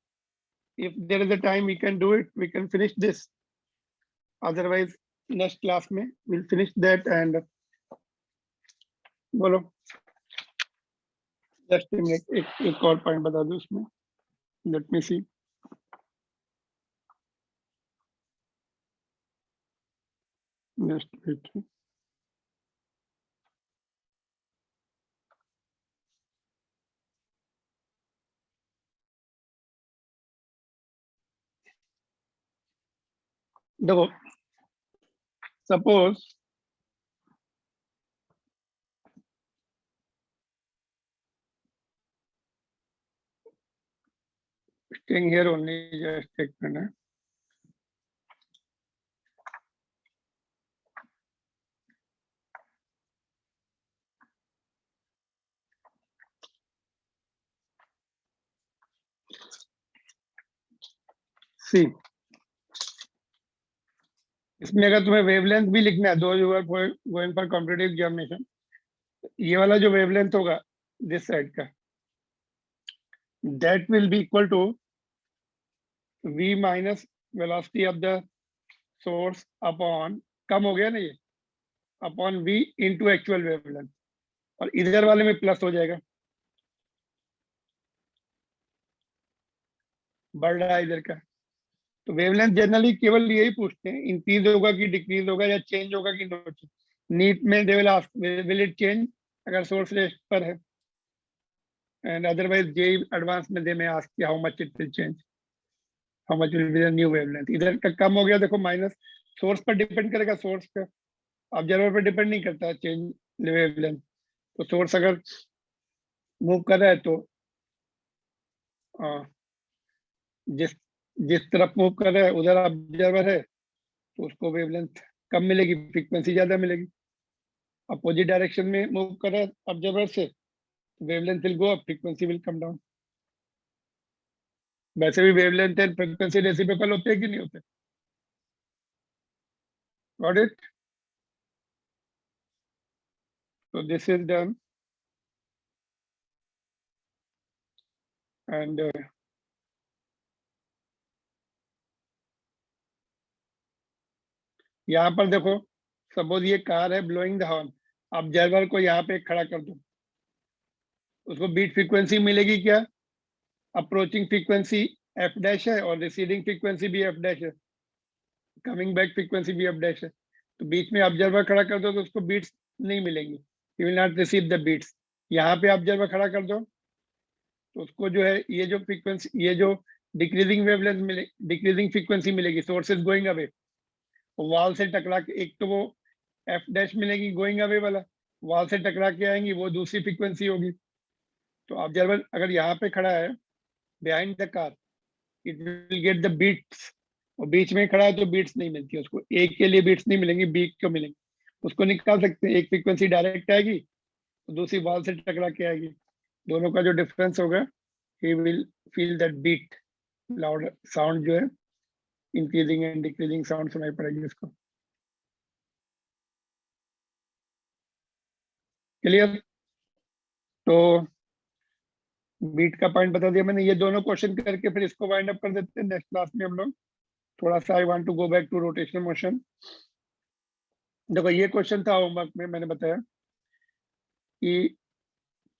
if there is a time we can do it, we can finish this. Otherwise next class में we'll finish that. And बोलो just a minute, एक और पॉइंट बता दो उसमें. let me see. just wait. देखो suppose staying here only, just एक minute. see, इसमें अगर तुम्हें वेवलेंथ भी लिखना है, though you are going for competitive examination, ये वाला जो वेवलेंथ होगा दिस साइड का, that will be equal to v minus velocity of the source upon, कम हो गया ना ये, upon v into actual wavelength, और इधर वाले में प्लस हो जाएगा, बढ़ रहा है इधर का. तो वेवलेंथ जनरली केवल यही पूछते हैं, इंक्रीज होगा कि डिक्रीज होगा, या चेंज होगा कि नो चेंज. नीट में they will ask will it change अगर सोर्स रेस्ट पर है, एंड अदरवाइज जे एडवांस में they may ask how much it will change, how much will be the new wavelength. इधर का कम हो गया, देखो माइनस, सोर्स पर डिपेंड करेगा, सोर्स पे, ऑब्जर्वर पर डिपेंड नहीं करता चेंज वेवलेंथ. तो सोर्स अगर मूव कर रहा है तो जिस जिस तरफ मूव कर रहा है उधर ऑब्जर्वर है तो उसको वेवलेंथ कम मिलेगी, फ्रीक्वेंसी ज्यादा मिलेगी. अपोजिट डायरेक्शन में मूव कर रहा है ऑब्जर्वर से, wavelength will go up, frequency will come down. वैसे भी वेवलेंथ एंड फ्रीक्वेंसी रेसिप्रोकल होते हैं कि नहीं होते? Got it? so this is done. and यहाँ पर देखो, सपोज ये कार है ब्लोइंग द हॉर्न, ऑब्जर्वर को यहाँ पे खड़ा कर दो, उसको बीट फ्रीक्वेंसी मिलेगी क्या? अप्रोचिंग फ्रीक्वेंसी एफ डैश है और रिसीडिंग फ्रीक्वेंसी भी एफ डैश है, कमिंग बैक फ्रीक्वेंसी भी एफ डैश है. तो बीच में ऑब्जर्वर खड़ा कर दो तो उसको बीट्स नहीं मिलेंगी, you will not receive the beats. यहाँ पे ऑब्जर्वर खड़ा कर दो तो उसको जो है ये जो फ्रीक्वेंसी, ये जो डिक्रीजिंग वेवलेंथ मिले, डिक्रीजिंग फ्रीक्वेंसी मिलेगी, सोर्सेज गोइंग अवे, वॉल से टकरा के, एक तो वो एफ डैश मिलेगी गोइंग अवे वाला, वॉल से टकरा के आएंगी, वो दूसरी फ्रीक्वेंसी होगी. तो ऑब्जर्वर अगर यहाँ पे खड़ा है behind the car, it will get the beats, और बीच में खड़ा है तो बीट्स नहीं मिलती उसको, एक के लिए बीट्स नहीं मिलेंगी, बी को मिलेंगी. उसको निकाल सकते हैं, एक फ्रीक्वेंसी डायरेक्ट आएगी, दूसरी वॉल से टकरा के आएगी, दोनों का जो डिफरेंस होगा he will feel that beat, loud sound जो है, इंक्रीजिंग एंड डिक्रीजिंग साउंड सुनाई पड़ेगी उसको. क्लियर? तो बीट का पॉइंट बता दिया मैंने। ये दोनों क्वेश्चन करके फिर इसको वाइंड अप कर देते हैं नेक्स्ट क्लास में हम लोग। थोड़ा सा I want to go back to rotational motion. देखो ये क्वेश्चन था होमवर्क में, मैंने बताया कि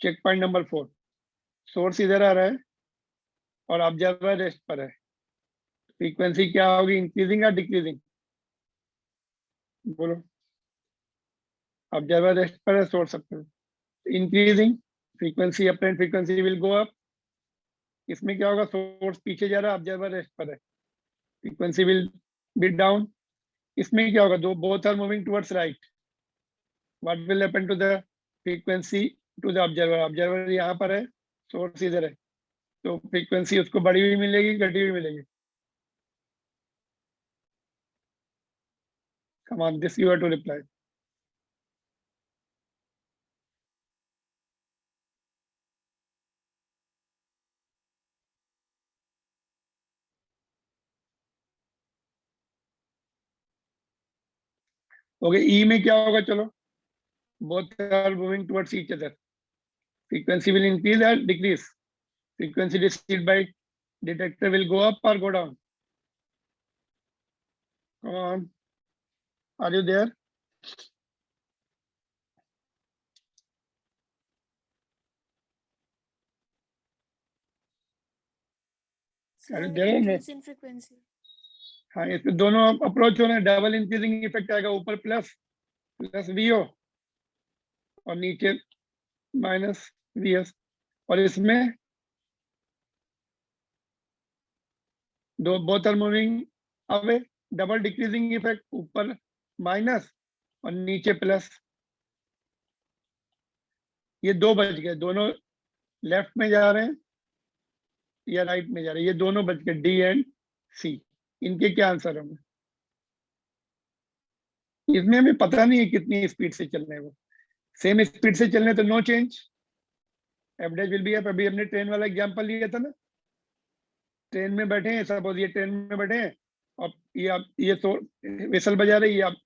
चेक पॉइंट नंबर 4, सोर्स इधर आ रहा है और ऑब्जर्वर रेस्ट पर है, फ्रीक्वेंसी क्या होगी, इंक्रीजिंग या डिक्रीजिंग? बोलो। ऑब्जर्वर रेस्ट पर है, सोर्स अप पर, increasing, frequency apparent frequency will go up. इसमें क्या होगा, सोर्स पीछे जा रहा है, ऑब्जर्वर रेस्ट पर है, फ्रीक्वेंसी विल बी डाउन। इसमें क्या होगा, दो both are moving towards right, what will happen to the frequency to the observer? Observer यहाँ पर है, सोर्स इधर है, तो फ्रीक्वेंसी उसको बढ़ी हुई मिलेगी, घटी हुई मिलेगी? Come on, this you have to reply. Okay, E में क्या होगा, चलो, both are moving towards each other, frequency will increase or decrease? Frequency received by detector will go up or go down? Come on, are you there? Are you there? increase in frequency. हाँ, इसमें दोनों approach हो रहे हैं, double increasing effect आएगा, ऊपर plus plus VO और नीचे माइनस वीएस, और इसमें दो both are moving away, double decreasing effect, ऊपर माइनस और नीचे प्लस। ये दो बच गए, दोनों लेफ्ट में जा रहे हैं या राइट में जा रहे हैं, ये दोनों बच गए, डी एंड सी। इनके क्या आंसर होंगे? इसमें हमें पता नहीं है कितनी स्पीड से चलने हैं, वो सेम स्पीड से चलने तो no change, F dash will be up. अभी हमने ट्रेन वाला एग्जांपल लिया था ना, ट्रेन में बैठे हैं, सपोज ये ट्रेन में बैठे हैं और ये तो विसल बजा रही है, आप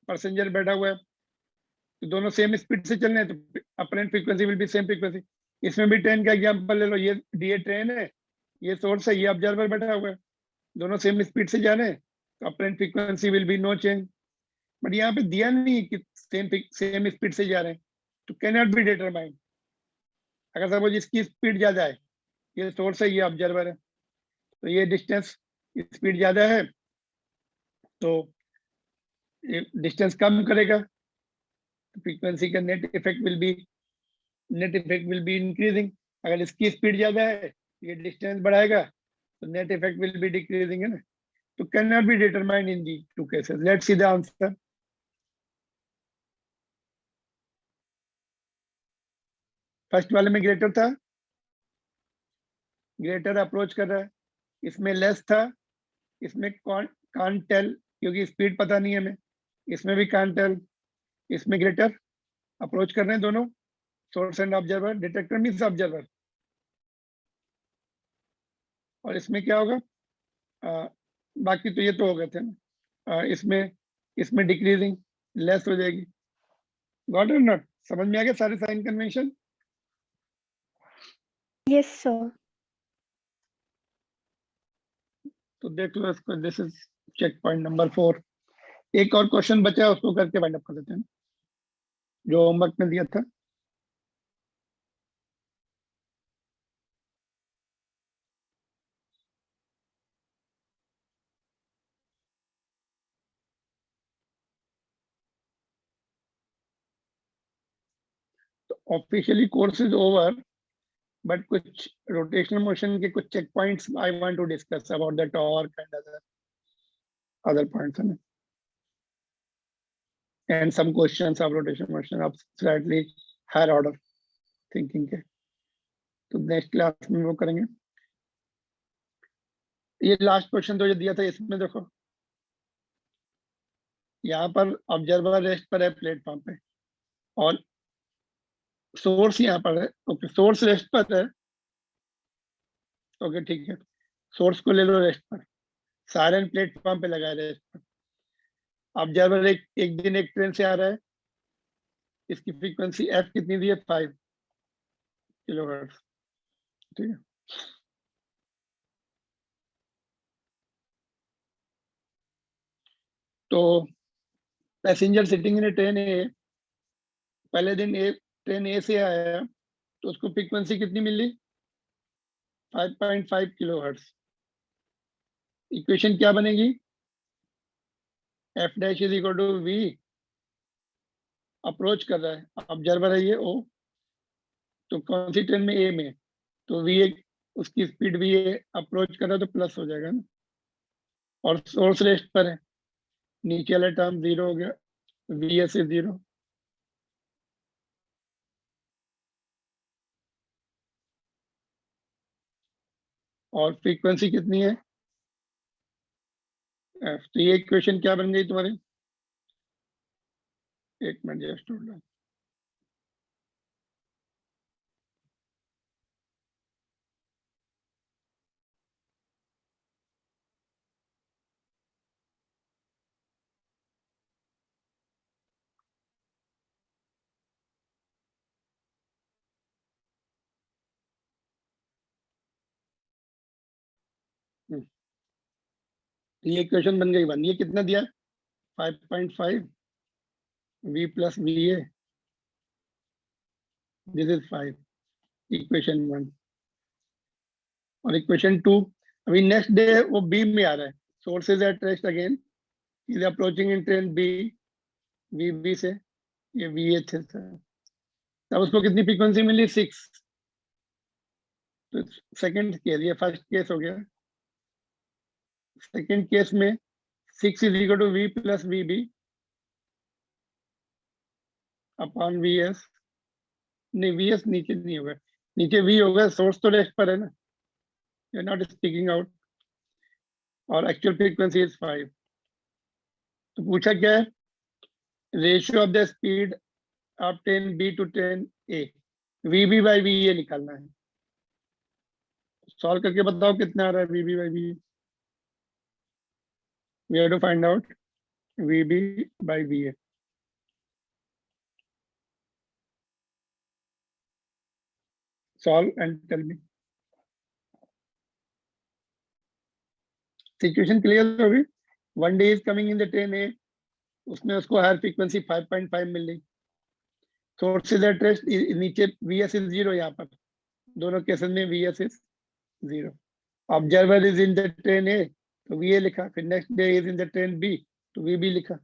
पैसेंजर बैठा हुआ है, तो दोनों सेम स्पीड से चलने हैं, तो apparent frequency will be same frequency. इसमें भी ट्रेन का एग्जांपल ले लो, ये ट्रेन है, ये सोर्स है, ये ऑब्जर्वर बैठा हुआ है, दोनों सेम स्पीड से जा रहे हैं, तो apparent frequency will be no change. But यहाँ पे दिया नहीं कि सेम स्पीड से जा रहे हैं, तो कैन नॉट बी डिटरमाइंड। अगर सपोज इसकी स्पीड ज्यादा है, ये सोर्स है, ये ऑब्जर्वर है, तो ये डिस्टेंस स्पीड ज्यादा है, तो ये डिस्टेंस कम करेगा, फ्रीक्वेंसी का net effect will be increasing. अगर इसकी स्पीड ज्यादा है, ये डिस्टेंस बढ़ाएगा, तो net effect will be decreasing, है ना? तो can not be determined in the two cases. Let's see the answer. First वाले में ग्रेटर था, ग्रेटर अप्रोच कर रहा है, इसमें लेस था, इसमें कांट टेल क्योंकि स्पीड पता नहीं है हमें, इसमें भी कांट टेल, इसमें ग्रेटर अप्रोच कर रहे हैं दोनों, source and observer, detector means observer. और इसमें क्या होगा, बाकी तो ये तो हो गए थे ना, इसमें डिक्रीजिंग, लेस हो जाएगी। गॉट और नॉट? समझ में आ गया सारे साइन कन्वेंशन? Yes, sir. तो देख लो इसको, this is check point number 4। एक और क्वेश्चन बचा है, उसको करके वाइंड अप कर देते हैं, जो होमवर्क में दिया था। तो officially course is over, but कुछ रोटेशनल मोशन के कुछ check points I want to discuss about the torque and other points, and some questions of rotation motion of slightly higher order thinking के, तो next class में वो करेंगे। ये last question तो ये दिया था, इसमें देखो यहाँ पर ऑब्जर्वर रेस्ट पर है प्लेटफॉर्म पे, और सोर्स यहाँ पर है। ओके, सोर्स रेस्ट पर है, ओके ठीक है, सोर्स को ले लो रेस्ट पर, सायरन प्लेटफॉर्म पे लगाए रेस्ट पर। ऑब्जर्वर एक दिन एक ट्रेन से आ रहा है, इसकी फ्रीक्वेंसी एफ कितनी दी है, 5, किलोहर्ट्ज, ठीक है। तो passenger sitting in a train A, पहले दिन ट्रेन ए से आया तो उसको फ्रीक्वेंसी कितनी मिली? 5.5 किलोहर्ट्ज। इक्वेशन क्या बनेगी? F dash is equal to V, approach कर रहा है, ऑब्जर्वर है ये ओ, तो कौन सी ट्रेन में? ए में, तो वी ए, उसकी स्पीड वी ए अप्रोच कर रहा है तो प्लस हो जाएगा ना, और सोर्स रेस्ट पर है, नीचे वाला टर्म जीरो हो गया, वी एस इज जीरो। और फ्रीक्वेंसी कितनी है? एफ। तो ये इक्वेशन क्या बन गई तुम्हारी? एक मिनट जस्ट होल्ड ऑन। ये इक्वेशन बन गई वन। ये कितना दिया? 5.5 V plus V A, this is 5, equation one. और इक्वेशन टू, अभी नेक्स्ट डे वो बी में आ रहा है, sources at rest again, is approaching in train B, V B से, ये वी एच है सर। तब उसको कितनी फ्रीक्वेंसी मिली? 6। तो सेकंड केस, ये फर्स्ट केस हो गया। सेकंड केस में 6 is equal to V plus V B upon V S. नहीं, वी एस नीचे नहीं होगा, नीचे वी होगा, सोर्स तो रेस्ट पर है ना, यू नॉट स्पीकिंग आउट, और एक्चुअल फ्रीक्वेंसी इज 5। तो पूछा क्या है? Ratio of the speed of train B to train A, V B by V A निकालना है। सॉल्व करके बताओ कितना आ रहा है V B by V A. We have to find out V B by V A. Solve and tell me. Situation clear होगी। One day is coming in the train ए, उसमें उसको हायर फ्रीक्वेंसी 5.5 मिल रही, सोर्सेज एट रेस्ट, नीचे V S is zero, यहाँ पर दोनों cases में V S is zero. Observer is in the train A, तो वी ए लिखा, फिर next day is in the train B, तो वी बी लिखा।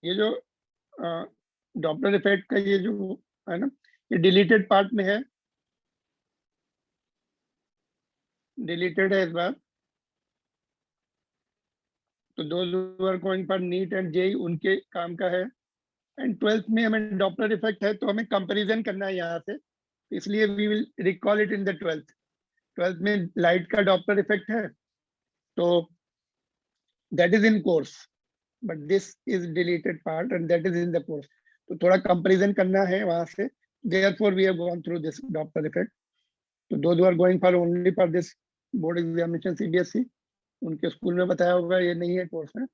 ये जो डॉपलर इफेक्ट का ये जो है ना, ये डिलीटेड पार्ट में है, डिलीटेड है इस बार। तो those are going for NEET and JEE, उनके काम का है। एंड ट्वेल्थ में हमें डॉपलर इफेक्ट है, तो हमें कंपैरिजन करना है यहाँ से, इसलिए we will recall it in the twelfth. Twelfth में लाइट का डॉपलर इफेक्ट है, तो that is in course, but this is deleted part and that is in the course. तो थोड़ा कंपैरिजन करना है वहां से, therefore we have gone through this Doppler effect. तो those are going for only for this board examination CBSE, उनके school में बताया होगा, ये नहीं है कोर्स में।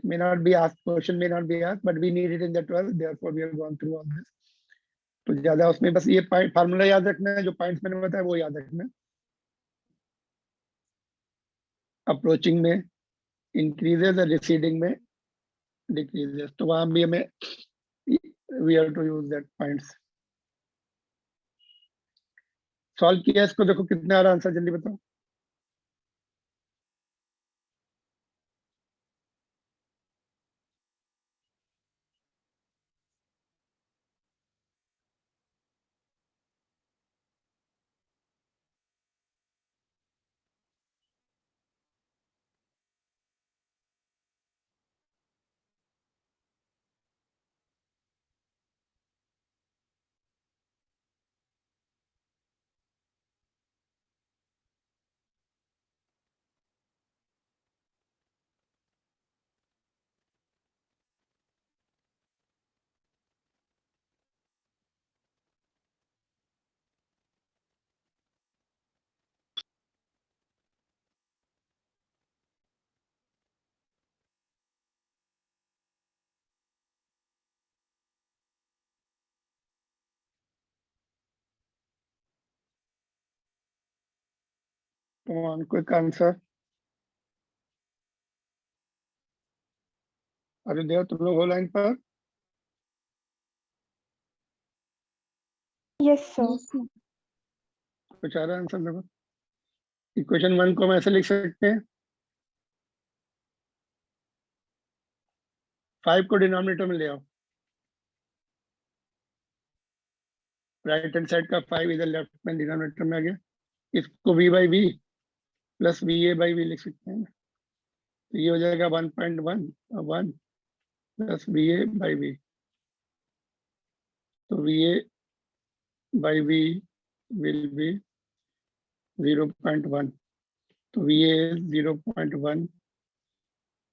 may not be asked, question may not be asked, but we need it in the 12th, therefore we have gone through all this। तो ज्यादा उसमें बस ये फार्मूला याद रखना है, जो पॉइंट्स मैंने बताया वो याद रखना है। अप्रोचिंग में इंक्रीजेस और रिसीडिंग में डिक्रीजेस, तो वहां भी हमें we have to use that points. Solve किया इसको, देखो कितना आ रहा आंसर, जल्दी बताओ। Come on, quick answer. Are you there? तुम लोग हो लाइन पर? Yes, sir. कुछ आ रहा है आंसर देखो. इक्वेशन 1 को हम ऐसे लिख सकते हैं. 5 को डिनोमिनेटर में ले आओ. राइट हैंड साइड का 5 इधर लेफ्ट में डिनोमिनेटर में आ गया. इसको v by V plus V A by V लिख सकते हैं. तो ये हो जाएगा 1.1 और 1 plus V A by V. तो V A by V will be 0.1. तो वी ए 0.1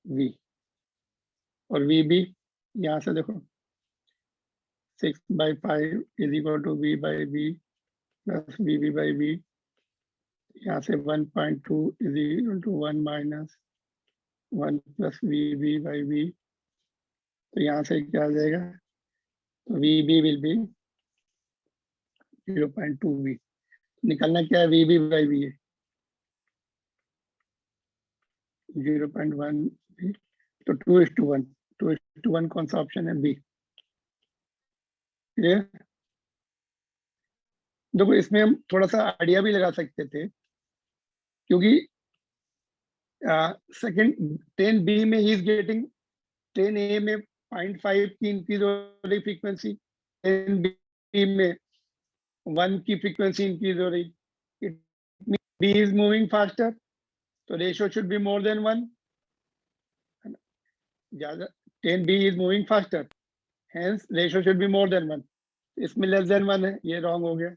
वी और वी बी यहाँ से देखो 6/5 is equal to V by V plus V B by V. यहाँ से 1.2 is equal to 1 minus 1 plus V B by V. तो यहाँ से क्या आ जाएगा? तो V B will be 0.2 V. निकालना क्या है? वी बी बाई वी है 0.1 वी. तो 2:1. 2:1 कौन सा ऑप्शन है? बी. क्लियर? देखो इसमें हम थोड़ा सा आइडिया भी लगा सकते थे क्योंकि सेकंड 10B में ही इज गेटिंग 10A में 0.5 की इंक्रीज हो रही फ्रीक्वेंसी, 10B में 1 की फ्रीक्वेंसी इंक्रीज हो रही. It B is moving faster, तो ratio should be more than 1. ज्यादा 10B is moving faster, hence ratio should be more than 1. इसमें लेस देन 1 है, ये रॉन्ग हो गया.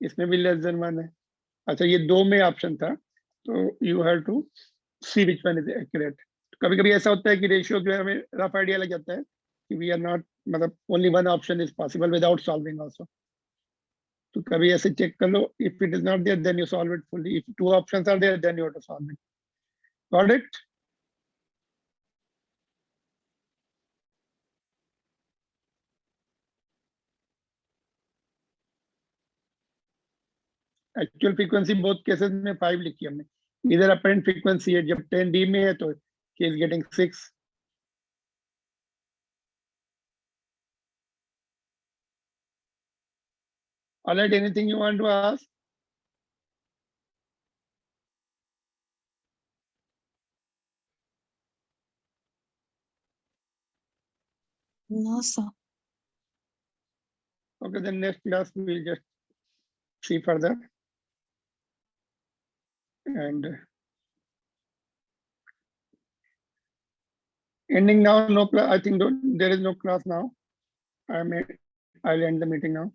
इसमें भी लेस देन 1 है. अच्छा ये 2 में ऑप्शन था, तो you have to see which one is accurate. कभी कभी ऐसा होता है कि रेशियो जो है हमें रफ आइडिया लग जाता है कि वी आर नॉट, मतलब only one option is possible without solving also. तो कभी ऐसे चेक कर लो. If it is not there then you solve it fully. If 2 options are there then you have to solve it. Got it? Actual frequency both cases में 5 लिखी हमने. इधर apparent frequency है, जब 10D में है तो he is getting 6. Alright, anything you want to ask? No, sir. Okay, then next class we will just see further. And ending now, no class. I think there is no class now. I'll end the meeting now.